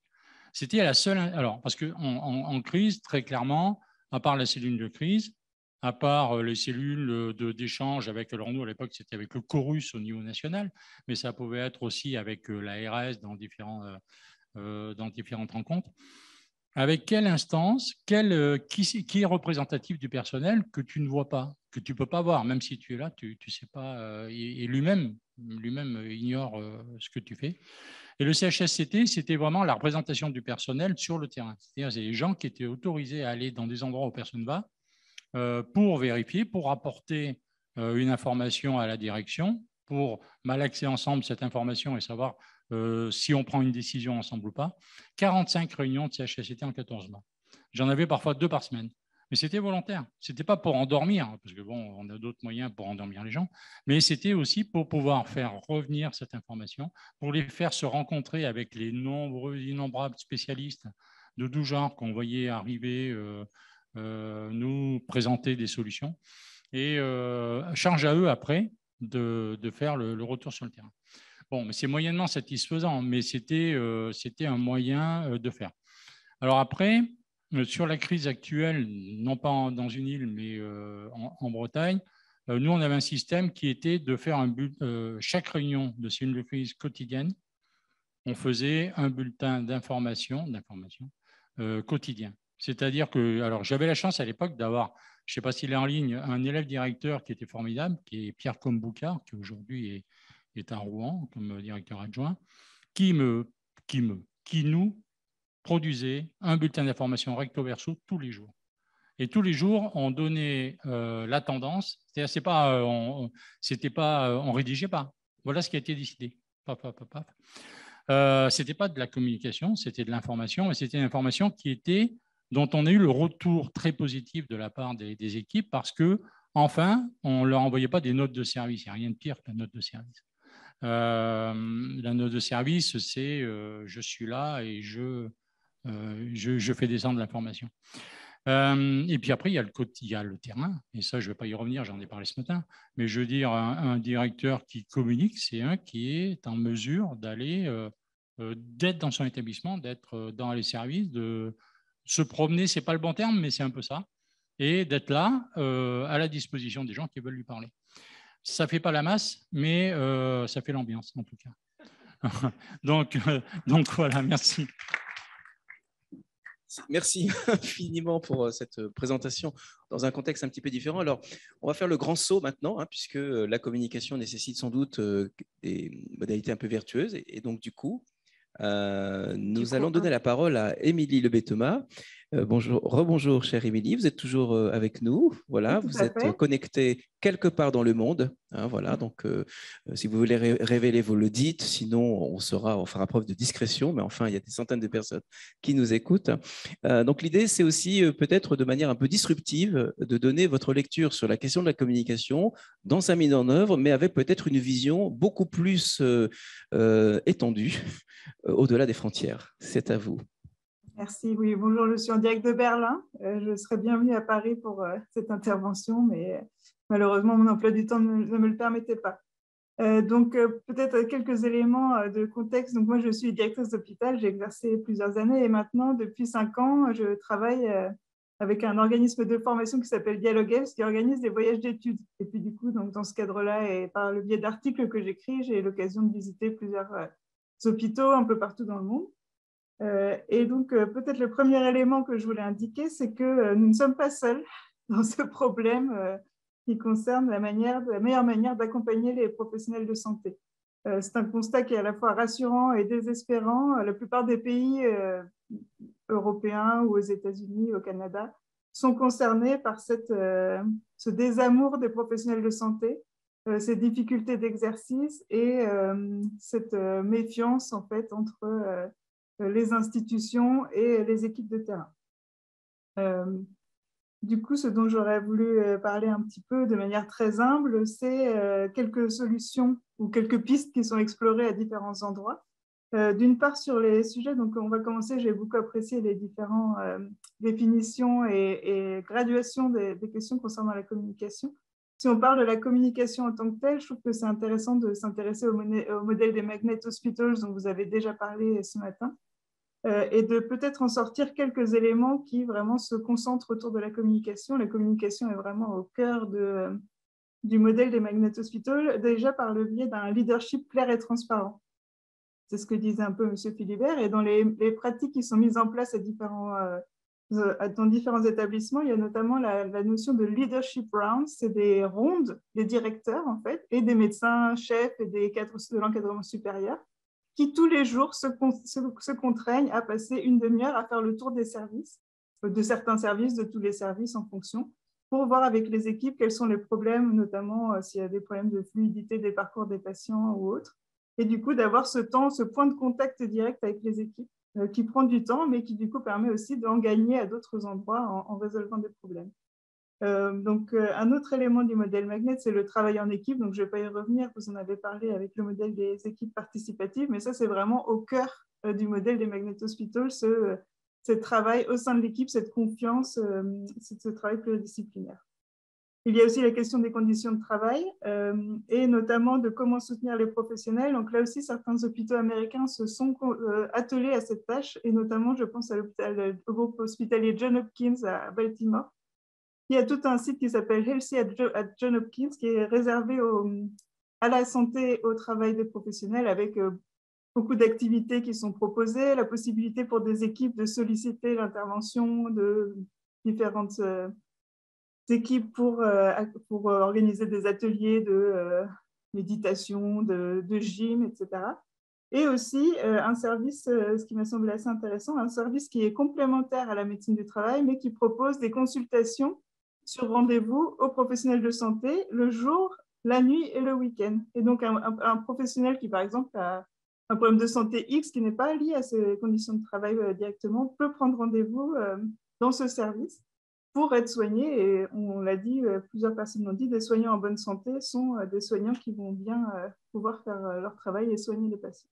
C'était la seule... Alors, parce qu'en crise, très clairement, à part la cellule de crise, à part les cellules d'échange avec, alors nous à l'époque c'était avec le Chorus au niveau national, mais ça pouvait être aussi avec l'ARS dans différentes rencontres. Avec quelle instance, qui est représentatif du personnel que tu ne vois pas, que tu ne peux pas voir, même si tu es là, tu ne sais pas, et lui-même ignore ce que tu fais. Et le CHSCT, c'était vraiment la représentation du personnel sur le terrain. C'est-à-dire c'est les gens qui étaient autorisés à aller dans des endroits où personne ne va, pour vérifier, pour apporter une information à la direction, pour malaxer ensemble cette information et savoir si on prend une décision ensemble ou pas. 45 réunions de CHSCT en 14 mois. J'en avais parfois 2 par semaine. Mais c'était volontaire. Ce n'était pas pour endormir, parce que bon, on a d'autres moyens pour endormir les gens, mais c'était aussi pour pouvoir faire revenir cette information, pour les faire se rencontrer avec les innombrables spécialistes de tout genre qu'on voyait arriver nous présenter des solutions et charge à eux après de faire le retour sur le terrain. Bon, mais c'est moyennement satisfaisant, mais c'était un moyen de faire. Alors après, sur la crise actuelle, non pas dans une île, mais en Bretagne, nous, on avait un système qui était de faire chaque réunion de cellule de crise quotidienne, on faisait un bulletin d'information quotidien. C'est-à-dire que, alors j'avais la chance à l'époque d'avoir, je ne sais pas s'il est en ligne, un élève directeur qui était formidable, qui est Pierre Comboucard, qui aujourd'hui est à Rouen comme directeur adjoint, qui nous produisait un bulletin d'information recto verso tous les jours. Et tous les jours, on donnait la tendance, c'est-à-dire on rédigeait pas. Voilà ce qui a été décidé. C'était pas de la communication, c'était de l'information, et c'était une information dont on a eu le retour très positif de la part des équipes parce que, enfin, on ne leur envoyait pas des notes de service. Il n'y a rien de pire que la note de service. La note de service, c'est je suis là et je fais descendre l'information. Et puis après, il y a le terrain, et ça, je ne vais pas y revenir, j'en ai parlé ce matin, mais je veux dire, un directeur qui communique, c'est un qui est en mesure d'aller, d'être dans son établissement, d'être dans les services, de se promener, ce n'est pas le bon terme, mais c'est un peu ça, et d'être là, à la disposition des gens qui veulent lui parler. Ça ne fait pas la masse, mais ça fait l'ambiance, en tout cas. donc voilà, merci. Merci infiniment pour cette présentation dans un contexte un petit peu différent. Alors, on va faire le grand saut maintenant, hein, puisque la communication nécessite sans doute des modalités un peu vertueuses. Et donc, du coup, nous allons donner la parole à Émilie Lebet-Thomas. Bonjour, rebonjour, chère Émilie. Vous êtes toujours avec nous. Voilà, vous êtes connectée quelque part dans le monde. Hein, voilà, donc si vous voulez révéler, vous le dites. Sinon, on fera preuve de discrétion. Mais enfin, il y a des centaines de personnes qui nous écoutent. Donc, l'idée, c'est aussi peut-être de manière un peu disruptive de donner votre lecture sur la question de la communication dans sa mise en œuvre, mais avec peut-être une vision beaucoup plus étendue au-delà des frontières. C'est à vous. Merci. Oui, bonjour, je suis en direct de Berlin. Je serais bienvenue à Paris pour cette intervention, mais malheureusement, mon emploi du temps ne me le permettait pas. Donc, peut-être quelques éléments de contexte. Donc, moi, je suis directrice d'hôpital. J'ai exercé plusieurs années et maintenant, depuis 5 ans, je travaille avec un organisme de formation qui s'appelle Dialogues, qui organise des voyages d'études. Et puis, du coup, donc, dans ce cadre-là et par le biais d'articles que j'écris, j'ai l'occasion de visiter plusieurs hôpitaux un peu partout dans le monde. Et donc, peut-être le premier élément que je voulais indiquer, c'est que nous ne sommes pas seuls dans ce problème qui concerne la meilleure manière d'accompagner les professionnels de santé. C'est un constat qui est à la fois rassurant et désespérant. La plupart des pays européens ou aux États-Unis, au Canada, sont concernés par ce désamour des professionnels de santé, ces difficultés d'exercice et cette méfiance en fait entre les institutions et les équipes de terrain. Du coup, ce dont j'aurais voulu parler un petit peu de manière très humble, c'est quelques solutions ou quelques pistes qui sont explorées à différents endroits. D'une part, sur les sujets, donc on va commencer, j'ai beaucoup apprécié les différentes définitions et graduations des questions concernant la communication. Si on parle de la communication en tant que telle, je trouve que c'est intéressant de s'intéresser au modèle des Magnet Hospitals dont vous avez déjà parlé ce matin. Et de peut-être en sortir quelques éléments qui vraiment se concentrent autour de la communication. La communication est vraiment au cœur du modèle des Magnet Hospitals, déjà par le biais d'un leadership clair et transparent. C'est ce que disait un peu M. Philibert. Et dans les pratiques qui sont mises en place dans différents établissements, il y a notamment la notion de leadership rounds. C'est des rondes des directeurs, en fait, et des médecins chefs et des cadres de l'encadrement supérieur, qui tous les jours se contraignent à passer une demi-heure à faire le tour des services, de certains services, de tous les services en fonction, pour voir avec les équipes quels sont les problèmes, notamment s'il y a des problèmes de fluidité des parcours des patients ou autres. Et du coup, d'avoir ce point de contact direct avec les équipes qui prend du temps, mais qui du coup permet aussi d'en gagner à d'autres endroits en résolvant des problèmes. Donc, un autre élément du modèle Magnet, c'est le travail en équipe. Donc, je ne vais pas y revenir, vous en avez parlé avec le modèle des équipes participatives, mais ça, c'est vraiment au cœur du modèle des Magnet Hospitals, ce travail au sein de l'équipe, cette confiance, ce travail pluridisciplinaire. Il y a aussi la question des conditions de travail et notamment de comment soutenir les professionnels. Donc là aussi, certains hôpitaux américains se sont attelés à cette tâche, et notamment, je pense au groupe hospitalier Johns Hopkins à Baltimore. Il y a tout un site qui s'appelle Healthy at Johns Hopkins qui est réservé à la santé et au travail des professionnels avec beaucoup d'activités qui sont proposées, la possibilité pour des équipes de solliciter l'intervention de différentes équipes pour organiser des ateliers de méditation, de gym, etc. Et aussi un service, ce qui m'a semblé assez intéressant, un service qui est complémentaire à la médecine du travail, mais qui propose des consultations sur rendez-vous aux professionnels de santé le jour, la nuit et le week-end. Et donc, un professionnel qui, par exemple, a un problème de santé X qui n'est pas lié à ses conditions de travail directement, peut prendre rendez-vous dans ce service pour être soigné. Et on l'a dit, plusieurs personnes l'ont dit, des soignants en bonne santé sont des soignants qui vont bien pouvoir faire leur travail et soigner les patients.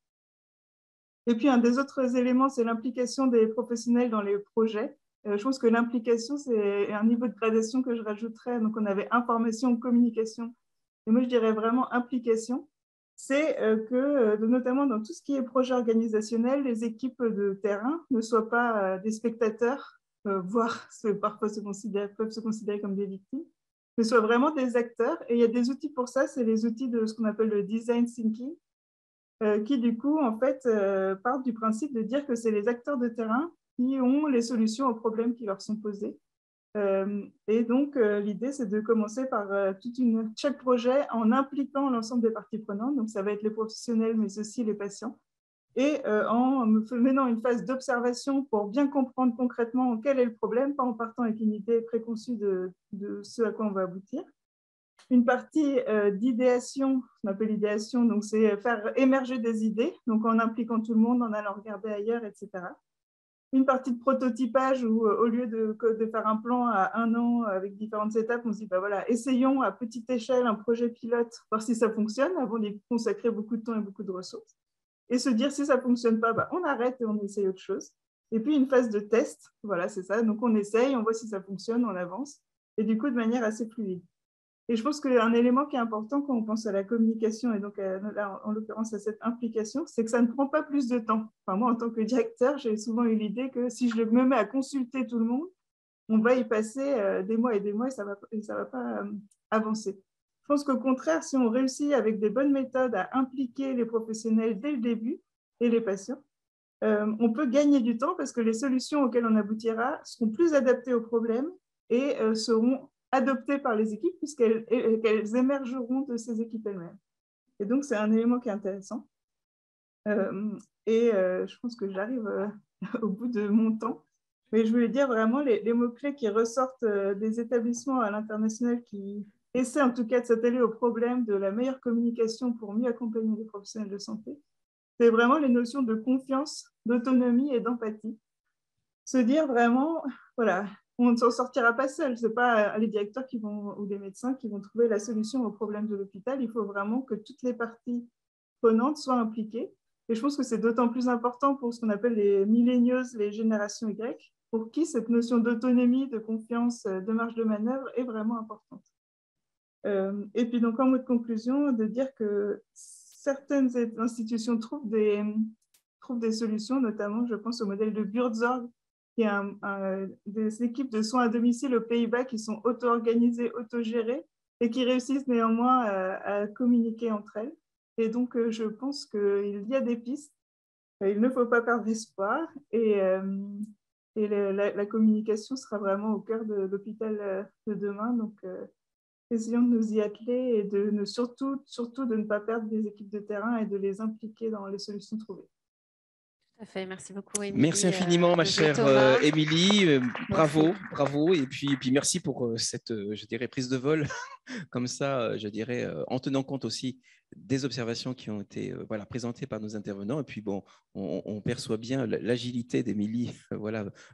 Et puis, un des autres éléments, c'est l'implication des professionnels dans les projets. Je pense que l'implication, c'est un niveau de gradation que je rajouterais. Donc, on avait information, communication. Et moi, je dirais vraiment implication. C'est que, notamment dans tout ce qui est projet organisationnel, les équipes de terrain ne soient pas des spectateurs, voire parfois peuvent se considérer comme des victimes, mais soient vraiment des acteurs. Et il y a des outils pour ça, c'est les outils de ce qu'on appelle le design thinking, qui du coup, en fait, partent du principe de dire que c'est les acteurs de terrain qui ont les solutions aux problèmes qui leur sont posés. Et donc, l'idée, c'est de commencer par chaque projet en impliquant l'ensemble des parties prenantes. Donc, ça va être les professionnels, mais aussi les patients. Et en menant une phase d'observation pour bien comprendre concrètement quel est le problème, pas en partant avec une idée préconçue de ce à quoi on va aboutir. Une partie d'idéation, on appelle l'idéation, donc c'est faire émerger des idées, donc en impliquant tout le monde, en allant regarder ailleurs, etc. Une partie de prototypage où, au lieu de faire un plan à 1 an avec différentes étapes, on se dit, bah voilà, essayons à petite échelle un projet pilote, voir si ça fonctionne, avant d'y consacrer beaucoup de temps et beaucoup de ressources. Et se dire, si ça ne fonctionne pas, bah, on arrête et on essaye autre chose. Et puis, une phase de test, voilà, c'est ça. Donc, on essaye, on voit si ça fonctionne, on avance. Et du coup, de manière assez fluide. Et je pense qu'un élément qui est important quand on pense à la communication, et donc là, en l'occurrence à cette implication, c'est que ça ne prend pas plus de temps. Enfin, moi, en tant que directeur, j'ai souvent eu l'idée que si je me mets à consulter tout le monde, on va y passer des mois et des mois et ça va pas avancer. Je pense qu'au contraire, si on réussit avec des bonnes méthodes à impliquer les professionnels dès le début et les patients, on peut gagner du temps parce que les solutions auxquelles on aboutira seront plus adaptées aux problèmes et seront adoptées par les équipes puisqu'elles émergeront de ces équipes elles-mêmes. Et donc, c'est un élément qui est intéressant. Je pense que j'arrive au bout de mon temps. Mais je voulais dire vraiment les mots-clés qui ressortent des établissements à l'international qui essaient en tout cas de s'atteler au problème de la meilleure communication pour mieux accompagner les professionnels de santé. C'est vraiment les notions de confiance, d'autonomie et d'empathie. Se dire vraiment, voilà, on ne s'en sortira pas seul. Ce n'est pas les directeurs ou les médecins qui vont trouver la solution au problème de l'hôpital. Il faut vraiment que toutes les parties prenantes soient impliquées. Et je pense que c'est d'autant plus important pour ce qu'on appelle les milléniaux, les générations Y, pour qui cette notion d'autonomie, de confiance, de marge de manœuvre est vraiment importante. Et puis donc en mot de conclusion, de dire que certaines institutions trouvent des solutions, notamment je pense au modèle de Buurtzorg, qui est des équipes de soins à domicile aux Pays-Bas qui sont auto-organisées, auto-gérées et qui réussissent néanmoins à communiquer entre elles. Et donc, je pense qu'il y a des pistes. Il ne faut pas perdre espoir. Et la communication sera vraiment au cœur de l'hôpital de demain. Donc, essayons de nous y atteler et surtout de ne pas perdre des équipes de terrain et de les impliquer dans les solutions trouvées. Tout à fait. Merci beaucoup, Émilie. Merci infiniment, ma chère Émilie. Bravo. Et puis merci pour cette, je dirais, prise de vol, comme ça, je dirais, en tenant compte aussi des observations qui ont été présentées par nos intervenants. Et puis, bon, on perçoit bien l'agilité d'Émilie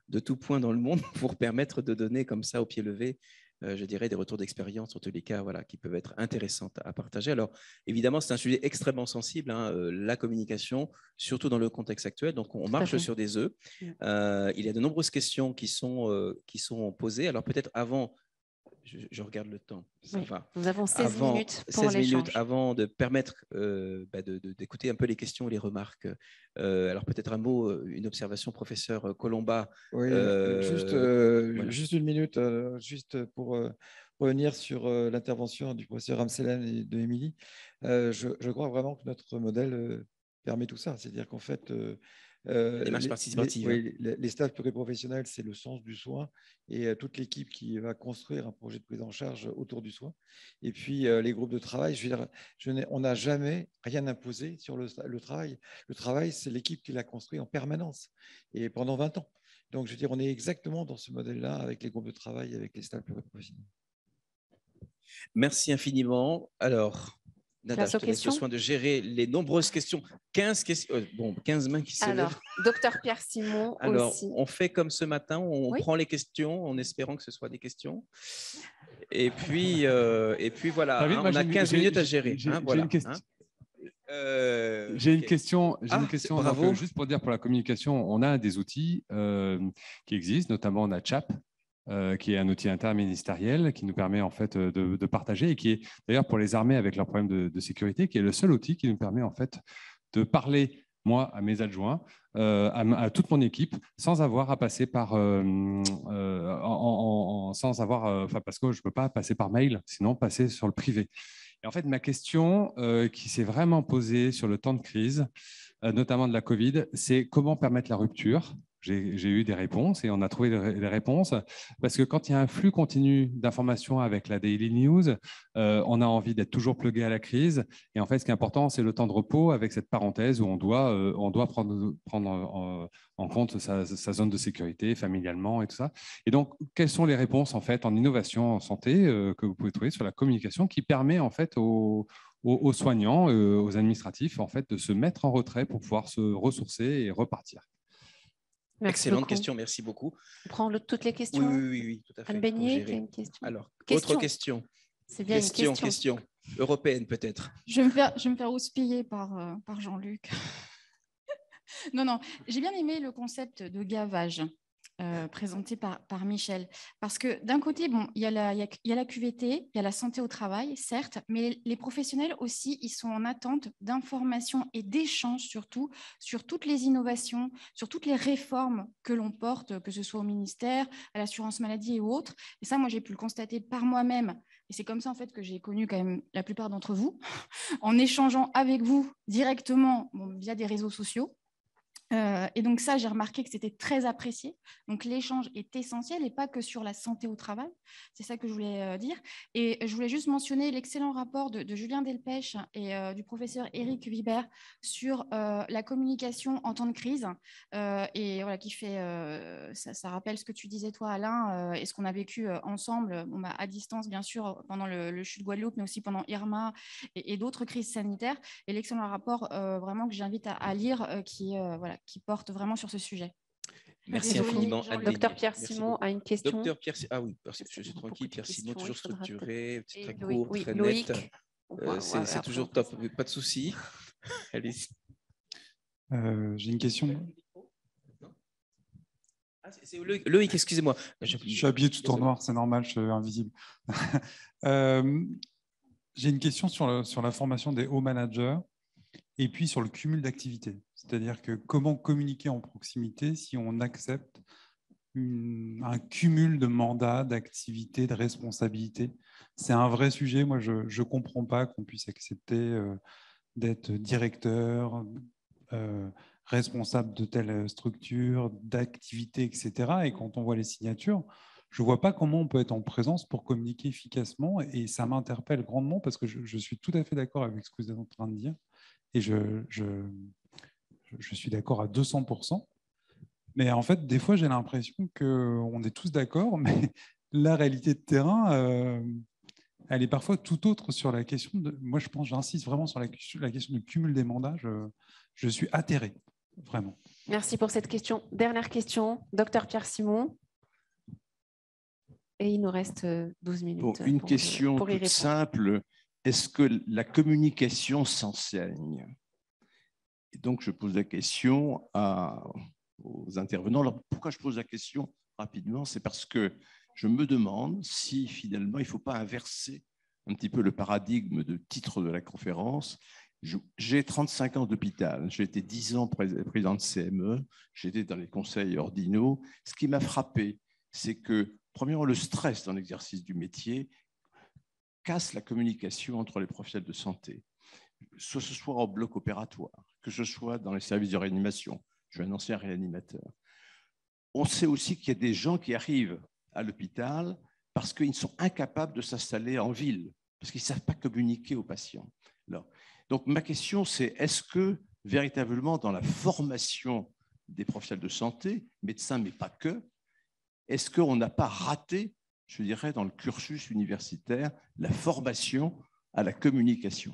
de tout point dans le monde pour permettre de donner comme ça au pied levé je dirais, des retours d'expérience, en tous les cas, qui peuvent être intéressants à partager. Alors, évidemment, c'est un sujet extrêmement sensible, la communication, surtout dans le contexte actuel. Donc, on marche sur des œufs. Il y a de nombreuses questions qui sont posées. Alors, peut-être avant... Je regarde le temps. Oui, nous avons 16 minutes pour l'échange. Avant de permettre d'écouter un peu les questions et les remarques. Alors peut-être un mot, une observation, professeur Colomba. Oui, juste une minute, juste pour revenir sur l'intervention du professeur Amselen et de Émilie. Je crois vraiment que notre modèle permet tout ça. C'est-à-dire qu'en fait... démarche participative. Les staffs pluriprofessionnels, c'est le sens du soin et toute l'équipe qui va construire un projet de prise en charge autour du soin. Et puis, les groupes de travail, je veux dire, on n'a jamais rien imposé sur le travail. Le travail, c'est l'équipe qui l'a construit en permanence et pendant 20 ans. Donc, je veux dire, on est exactement dans ce modèle-là avec les groupes de travail, avec les staffs pluriprofessionnels. Merci infiniment. Alors... Nada, je te laisse le soin de gérer les nombreuses questions. 15 questions, 15 mains qui se lèvent. Alors, docteur Pierre Simon aussi. On fait comme ce matin, on prend les questions en espérant que ce soit des questions. Et puis voilà, on a 15 minutes à gérer. J'ai une question. J'ai une question. Bravo. Donc, juste pour dire, pour la communication, on a des outils qui existent, notamment on a CHAP, qui est un outil interministériel qui nous permet en fait de partager et qui est d'ailleurs pour les armées avec leurs problèmes de sécurité, qui est le seul outil qui nous permet en fait de parler, moi, à mes adjoints, à toute mon équipe, sans avoir à passer par, parce que je ne peux pas passer par mail, sinon passer sur le privé. Et en fait, ma question qui s'est vraiment posée sur le temps de crise, notamment de la Covid, c'est comment permettre la rupture. J'ai eu des réponses et on a trouvé des réponses parce que quand il y a un flux continu d'informations avec la Daily News, on a envie d'être toujours plugué à la crise. Et en fait, ce qui est important, c'est le temps de repos avec cette parenthèse où on doit prendre en compte sa zone de sécurité familialement et tout ça. Et donc, quelles sont les réponses en fait en innovation en santé que vous pouvez trouver sur la communication qui permet en fait aux soignants, aux administratifs en fait de se mettre en retrait pour pouvoir se ressourcer et repartir. Merci Excellente beaucoup. question, merci beaucoup. On prend toutes les questions. Oui, tout à fait. Anne Beignet, qui a une question. Alors, question. autre question. C'est bien une question. Européenne peut-être. Je vais me faire houspiller par Jean-Luc. Non, j'ai bien aimé le concept de gavage présenté par Michel. Parce que d'un côté, bon, il y a la QVT, il y a la santé au travail, certes, mais les professionnels aussi, ils sont en attente d'informations et d'échanges surtout sur toutes les innovations, sur toutes les réformes que l'on porte, que ce soit au ministère, à l'assurance maladie et autres. Et ça, moi, j'ai pu le constater par moi-même. Et c'est comme ça, en fait, que j'ai connu quand même la plupart d'entre vous, en échangeant avec vous directement via des réseaux sociaux. Et donc ça, j'ai remarqué que c'était très apprécié. Donc l'échange est essentiel et pas que sur la santé au travail. C'est ça que je voulais dire. Et je voulais juste mentionner l'excellent rapport de Julien Delpech et du professeur Éric Vibert sur la communication en temps de crise. Et voilà, qui fait, ça rappelle ce que tu disais toi, Alain, et ce qu'on a vécu ensemble, à distance bien sûr, pendant le chute de Guadeloupe, mais aussi pendant Irma et d'autres crises sanitaires. Et l'excellent rapport vraiment que j'invite à lire, qui porte vraiment sur ce sujet. Merci infiniment. Docteur Pierre Simon a une question. Docteur Pierre, oui, je suis tranquille. Pierre Simon, toujours structuré, très court, oui, très Loïc. net. C'est toujours top, pas de souci. Allez. J'ai une question. C'est Loïc, excusez-moi. Je suis habillé tout en noir, c'est normal, je suis invisible. J'ai une question sur la formation des hauts managers et puis sur le cumul d'activités. C'est-à-dire que comment communiquer en proximité si on accepte un cumul de mandats, d'activités, de responsabilités. C'est un vrai sujet. Moi, je ne comprends pas qu'on puisse accepter d'être directeur, responsable de telle structure, d'activité, etc. Et quand on voit les signatures, je ne vois pas comment on peut être en présence pour communiquer efficacement. Et ça m'interpelle grandement parce que je suis tout à fait d'accord avec ce que vous êtes en train de dire. Et je suis d'accord à 200%. Mais en fait, des fois, j'ai l'impression qu'on est tous d'accord, mais la réalité de terrain, elle est parfois tout autre sur la question de... Moi, je pense, j'insiste vraiment sur la question du cumul des mandats. Je suis atterré, vraiment. Merci pour cette question. Dernière question, docteur Pierre Simon. Et il nous reste 12 minutes. Bon, une question toute simple. Est-ce que la communication s'enseigne? Et donc, je pose la question aux intervenants. Alors, pourquoi je pose la question rapidement? C'est parce que je me demande si, finalement, il ne faut pas inverser un petit peu le paradigme de titre de la conférence. J'ai 35 ans d'hôpital. J'ai été 10 ans président de CME. J'étais dans les conseils ordinaux. Ce qui m'a frappé, c'est que, premièrement, le stress dans l'exercice du métier casse la communication entre les professionnels de santé, que ce soit en bloc opératoire, que ce soit dans les services de réanimation. Je suis un ancien réanimateur. On sait aussi qu'il y a des gens qui arrivent à l'hôpital parce qu'ils sont incapables de s'installer en ville, parce qu'ils ne savent pas communiquer aux patients. Alors, donc, ma question, c'est est-ce que, véritablement, dans la formation des professionnels de santé, médecins, mais pas que, est-ce qu'on n'a pas raté, je dirais, dans le cursus universitaire, la formation à la communication?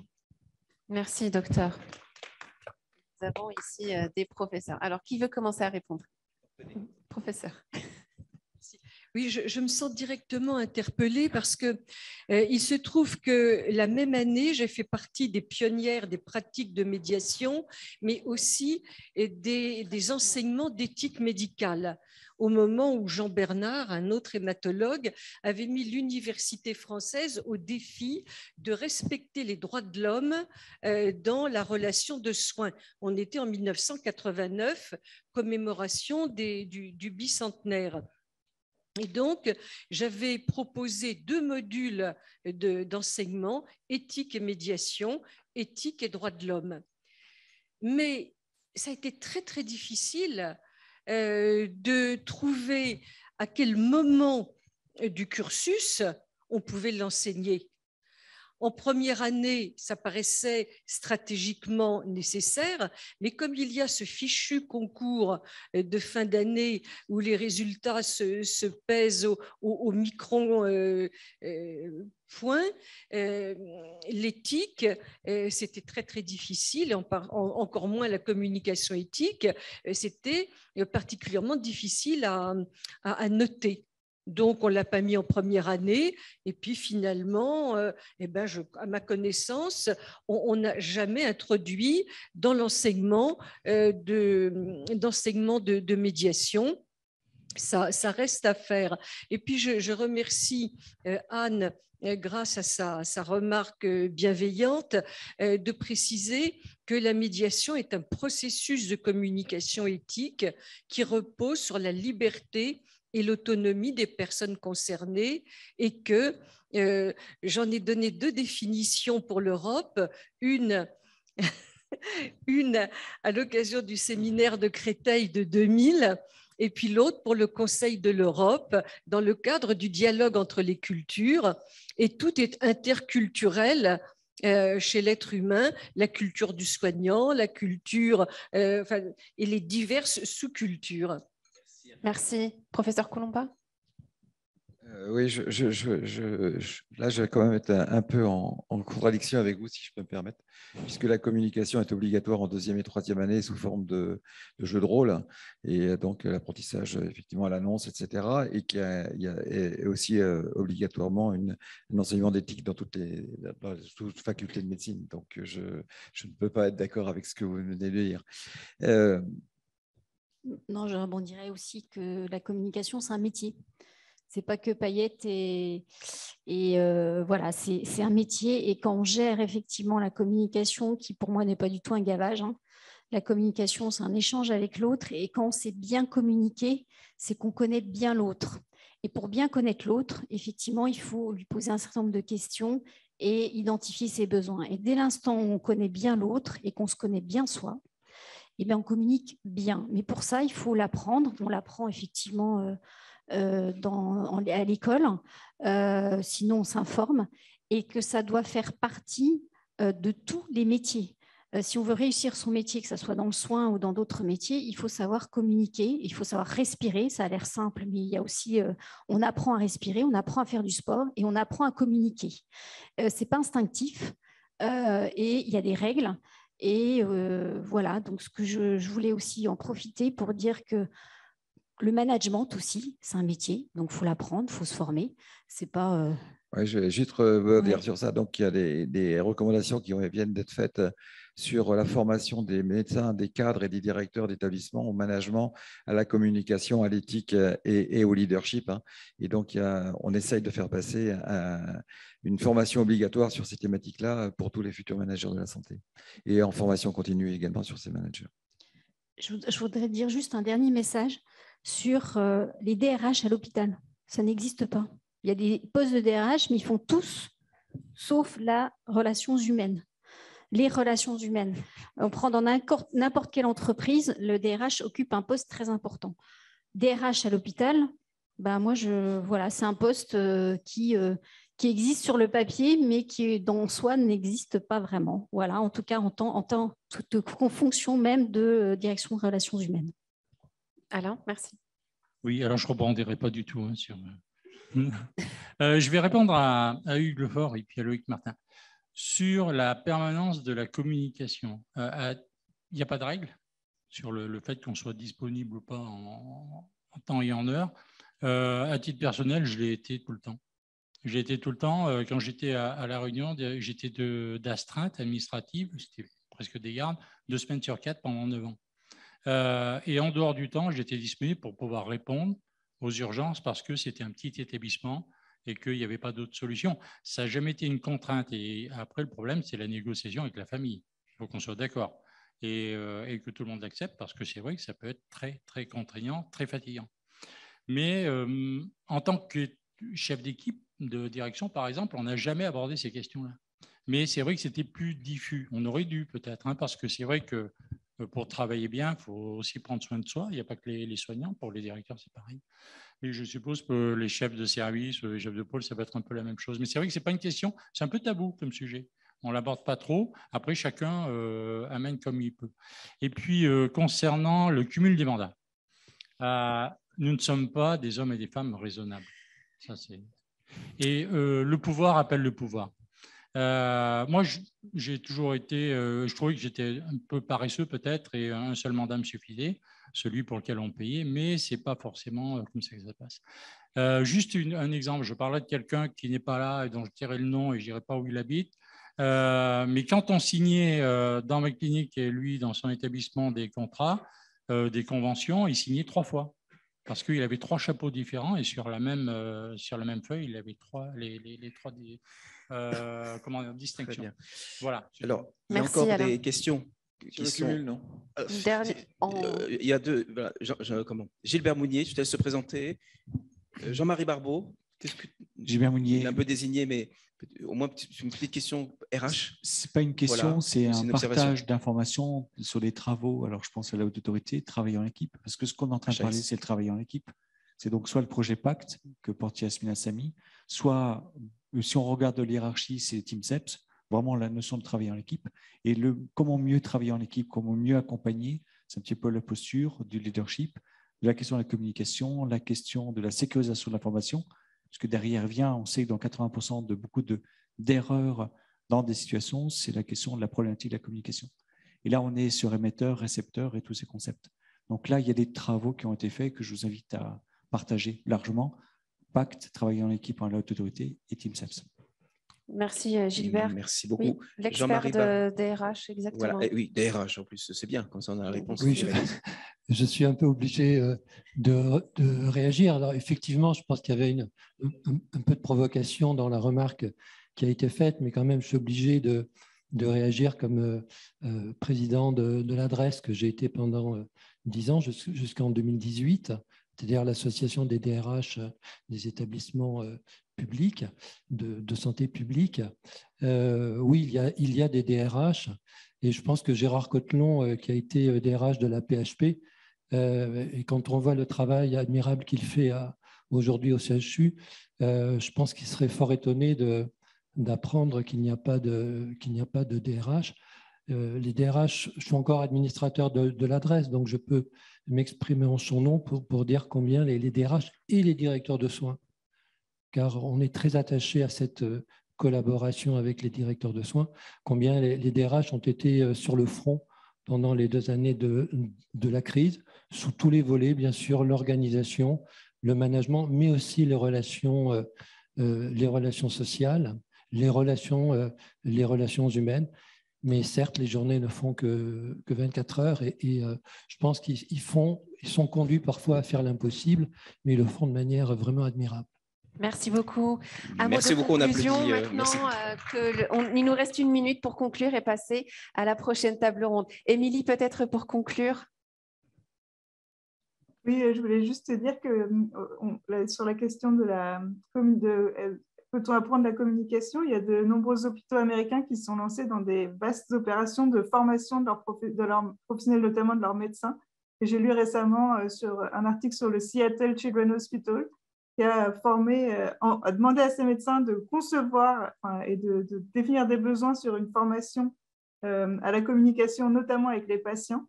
Merci, docteur. Nous avons ici des professeurs. Alors, qui veut commencer à répondre? Professeur. Oui, je me sens directement interpellée parce que il se trouve que la même année, j'ai fait partie des pionnières des pratiques de médiation, mais aussi des enseignements d'éthique médicale. Au moment où Jean Bernard, un autre hématologue, avait mis l'université française au défi de respecter les droits de l'homme dans la relation de soins. On était en 1989, commémoration du bicentenaire. Et donc, j'avais proposé 2 modules d'enseignement, éthique et médiation, éthique et droits de l'homme. Mais ça a été très, très difficile de trouver à quel moment du cursus on pouvait l'enseigner. En première année, ça paraissait stratégiquement nécessaire, mais comme il y a ce fichu concours de fin d'année où les résultats se pèsent au micron point, l'éthique, c'était très, très difficile, et encore moins la communication éthique, c'était particulièrement difficile à noter. Donc, on ne l'a pas mis en première année. Et puis, finalement, à ma connaissance, on n'a jamais introduit dans l'enseignement de médiation. Ça reste à faire. Et puis, je remercie Anne, grâce à sa remarque bienveillante, de préciser que la médiation est un processus de communication éthique qui repose sur la liberté et l'autonomie des personnes concernées, et que j'en ai donné 2 définitions pour l'Europe, une à l'occasion du séminaire de Créteil de 2000, et puis l'autre pour le Conseil de l'Europe, dans le cadre du dialogue entre les cultures, et tout est interculturel chez l'être humain, la culture du soignant, la culture et les diverses sous-cultures. Merci. Professeur Colomba? Oui, là, je vais quand même être un peu en contradiction avec vous, si je peux me permettre, puisque la communication est obligatoire en 2e et 3e année sous forme de jeu de rôle, et donc l'apprentissage effectivement à l'annonce, etc., et qu'il y a aussi obligatoirement un enseignement d'éthique dans toutes facultés de médecine. Donc, je ne peux pas être d'accord avec ce que vous venez de dire. Non, je rebondirais aussi que la communication, c'est un métier. C'est pas que paillettes et voilà, c'est un métier. Et quand on gère effectivement la communication, qui pour moi n'est pas du tout un gavage, hein, la communication, c'est un échange avec l'autre. Et quand on sait bien communiquer, c'est qu'on connaît bien l'autre. Et pour bien connaître l'autre, effectivement, il faut lui poser un certain nombre de questions et identifier ses besoins. Et dès l'instant où on connaît bien l'autre et qu'on se connaît bien soi, eh bien, on communique bien. Mais pour ça, il faut l'apprendre. On l'apprend effectivement à l'école, sinon on s'informe, et que ça doit faire partie de tous les métiers. Si on veut réussir son métier, que ce soit dans le soin ou dans d'autres métiers, il faut savoir communiquer, il faut savoir respirer. Ça a l'air simple, mais il y a aussi, on apprend à respirer, on apprend à faire du sport et on apprend à communiquer. C'est pas instinctif et il y a des règles. Et voilà, donc ce que je voulais aussi en profiter pour dire que le management aussi, c'est un métier, donc il faut l'apprendre, il faut se former. C'est pas. Oui, je vais juste rebondir sur ça. Donc, il y a des recommandations qui viennent d'être faites sur la formation des médecins, des cadres et des directeurs d'établissement au management, à la communication, à l'éthique et au leadership. Hein. Et donc, on essaye de faire passer une formation obligatoire sur ces thématiques-là pour tous les futurs managers de la santé, et en formation continue également sur ces managers. Je voudrais dire juste un dernier message sur les DRH à l'hôpital. Ça n'existe pas. Il y a des postes de DRH, mais ils font tous, sauf la relations humaines. Les relations humaines. On prend dans n'importe quelle entreprise, le DRH occupe un poste très important. DRH à l'hôpital, moi, voilà, c'est un poste qui existe sur le papier, mais qui, en soi, n'existe pas vraiment. Voilà, en tout cas, en tant de fonction même de direction de relations humaines. Alain, merci. Oui, alors je ne rebondirai pas du tout hein, sur... je vais répondre à Hugues Lefort et puis à Loïc Martin. Sur la permanence de la communication, il n'y a pas de règle sur le fait qu'on soit disponible ou pas en temps et en heure. À titre personnel, je l'ai été tout le temps. J'ai été tout le temps. Quand j'étais à La Réunion, j'étais d'astreinte administrative, c'était presque des gardes, 2 semaines sur 4 pendant 9 ans. Et en dehors du temps, j'étais disponible pour pouvoir répondre aux urgences parce que c'était un petit établissement et qu'il n'y avait pas d'autre solution. Ça n'a jamais été une contrainte. Et après, le problème, c'est la négociation avec la famille. Il faut qu'on soit d'accord et que tout le monde l'accepte parce que c'est vrai que ça peut être très, très contraignant, très fatigant. Mais en tant que chef d'équipe de direction, par exemple, on n'a jamais abordé ces questions-là. Mais c'est vrai que c'était plus diffus. On aurait dû peut-être, hein, parce que c'est vrai que pour travailler bien, il faut aussi prendre soin de soi. Il n'y a pas que les soignants. Pour les directeurs, c'est pareil. Et je suppose que les chefs de service, les chefs de pôle, ça va être un peu la même chose. Mais c'est vrai que ce n'est pas une question, c'est un peu tabou comme sujet. On ne l'aborde pas trop. Après, chacun amène comme il peut. Et puis, concernant le cumul des mandats, nous ne sommes pas des hommes et des femmes raisonnables. Ça, c'est... Et le pouvoir appelle le pouvoir. Moi, j'ai toujours été, je trouvais que j'étais un peu paresseux peut-être et un seul mandat me suffisait, celui pour lequel on payait, mais ce n'est pas forcément comme ça que ça passe. Juste un exemple, je parlais de quelqu'un qui n'est pas là et dont je dirai le nom et je ne dirai pas où il habite, mais quand on signait dans ma clinique et lui dans son établissement des contrats, des conventions, il signait 3 fois. Parce qu'il avait 3 chapeaux différents et sur la même feuille, il avait les 3 distinctions. Voilà. Alors, il y a encore des questions qui sont... Cumul, non il y a 2... Voilà, Gilbert Mounier, tu te laisses se présenter. Jean-Marie Barbeau, Gilbert Mounier. Il est un peu désigné, mais au moins une petite question RH. Ce n'est pas une question, voilà, c'est un partage d'informations sur les travaux. Alors, je pense à la haute autorité, travailler en équipe. Parce que ce qu'on est en train de parler, c'est le travail en équipe. C'est donc soit le projet Pacte que porte Yasmina Sami, soit, si on regarde l'hiérarchie, c'est Team CEPS, vraiment la notion de travailler en équipe. Et comment mieux travailler en équipe, comment mieux accompagner, c'est un petit peu la posture du leadership, la question de la communication, la question de la sécurisation de l'information. Parce que derrière vient, on sait que dans 80% de beaucoup d'erreurs dans des situations, c'est la question de la problématique de la communication. Et là, on est sur émetteur, récepteur et tous ces concepts. Donc là, il y a des travaux qui ont été faits que je vous invite à partager largement. Pacte, travailler en équipe en la haute autorité et Team CEPS. Merci Gilbert. Merci beaucoup. Oui, l'expert de DRH, exactement. Voilà. Oui, DRH en plus, c'est bien, quand ça on a la réponse. Oui, je suis un peu obligé de réagir. Alors effectivement, je pense qu'il y avait un peu de provocation dans la remarque qui a été faite, mais quand même, je suis obligé de réagir comme président de l'adresse que j'ai été pendant 10 ans, jusqu'en 2018, c'est-à-dire l'association des DRH des établissements publics, de santé publique. Oui, il y a des DRH, et je pense que Gérard Cotelon, qui a été DRH de la PHP, et quand on voit le travail admirable qu'il fait aujourd'hui au CHU, je pense qu'il serait fort étonné d'apprendre qu'il n'y a pas de DRH. Les DRH, je suis encore administrateur de l'adresse, donc je peux m'exprimer en son nom pour dire combien les DRH et les directeurs de soins, car on est très attaché à cette collaboration avec les directeurs de soins, combien les DRH ont été sur le front pendant les 2 années de la crise, sous tous les volets, bien sûr, l'organisation, le management, mais aussi les relations sociales, les relations humaines. Mais certes, les journées ne font que 24 heures et je pense qu'ils sont conduits parfois à faire l'impossible, mais ils le font de manière vraiment admirable. Merci beaucoup. Merci beaucoup, on applaudit. Maintenant, il nous reste 1 minute pour conclure et passer à la prochaine table ronde. Émilie, peut-être pour conclure. Oui, je voulais juste te dire que sur la question peut-on apprendre la communication, il y a de nombreux hôpitaux américains qui se sont lancés dans des vastes opérations de formation de leurs professionnels, notamment de leurs médecins. Et j'ai lu récemment un article sur le Seattle Children's Hospital qui a demandé à ses médecins de concevoir et de définir des besoins sur une formation à la communication, notamment avec les patients.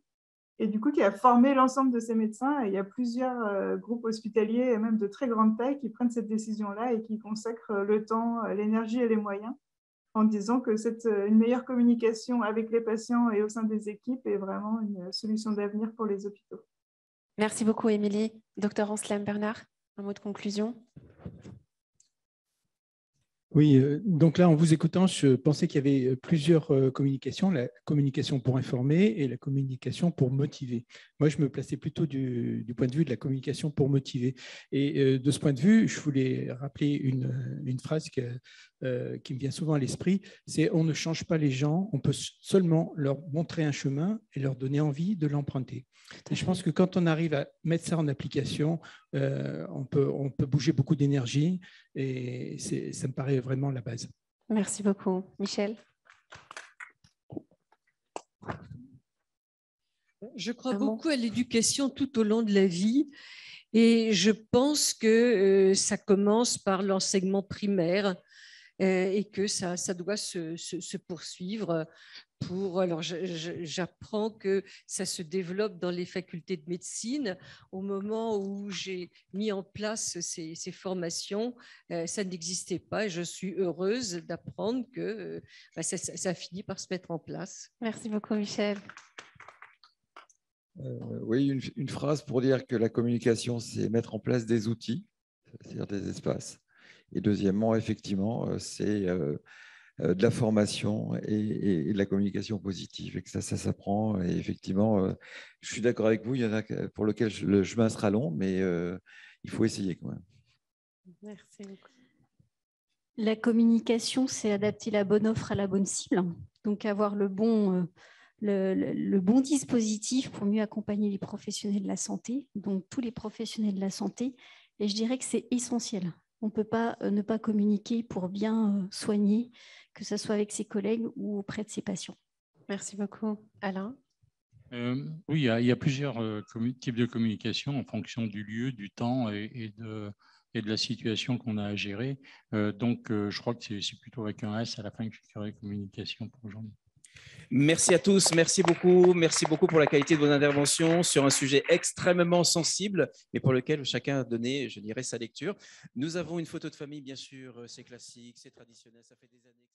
Et du coup, qui a formé l'ensemble de ces médecins. Et il y a plusieurs groupes hospitaliers, et même de très grande taille, qui prennent cette décision-là et qui consacrent le temps, l'énergie et les moyens en disant que une meilleure communication avec les patients et au sein des équipes est vraiment une solution d'avenir pour les hôpitaux. Merci beaucoup, Émilie. Docteur Anselme Bernard. Un mot de conclusion? Oui, donc là, en vous écoutant, je pensais qu'il y avait plusieurs communications, la communication pour informer et la communication pour motiver. Moi, je me plaçais plutôt du point de vue de la communication pour motiver. Et de ce point de vue, je voulais rappeler une phrase qui me vient souvent à l'esprit, c'est « on ne change pas les gens, on peut seulement leur montrer un chemin et leur donner envie de l'emprunter ». Et je pense que quand on arrive à mettre ça en application, on peut bouger beaucoup d'énergie et ça me paraît vraiment la base. Merci beaucoup. Michel? Je crois beaucoup à l'éducation tout au long de la vie et je pense que ça commence par l'enseignement primaire et que ça doit se poursuivre. Alors, j'apprends que ça se développe dans les facultés de médecine. Au moment où j'ai mis en place ces formations, ça n'existait pas et je suis heureuse d'apprendre que ça finit par se mettre en place. Merci beaucoup, Michel. Oui, une phrase pour dire que la communication, c'est mettre en place des outils, c'est-à-dire des espaces. Et deuxièmement, effectivement, c'est de la formation et de la communication positive, et que ça s'apprend. Et effectivement, je suis d'accord avec vous, il y en a pour lesquels le chemin sera long, mais il faut essayer quand même. Merci beaucoup. La communication, c'est adapter la bonne offre à la bonne cible, donc avoir le bon dispositif pour mieux accompagner les professionnels de la santé, donc tous les professionnels de la santé, et je dirais que c'est essentiel. On ne peut pas ne pas communiquer pour bien soigner, que ce soit avec ses collègues ou auprès de ses patients. Merci beaucoup. Alain? Oui, il y a plusieurs types de communication en fonction du lieu, du temps et de la situation qu'on a à gérer. Donc, je crois que c'est plutôt avec un S à la fin que je dirais communication pour aujourd'hui. Merci à tous, merci beaucoup pour la qualité de vos interventions sur un sujet extrêmement sensible et pour lequel chacun a donné, je dirais, sa lecture. Nous avons une photo de famille, bien sûr, c'est classique, c'est traditionnel, ça fait des années.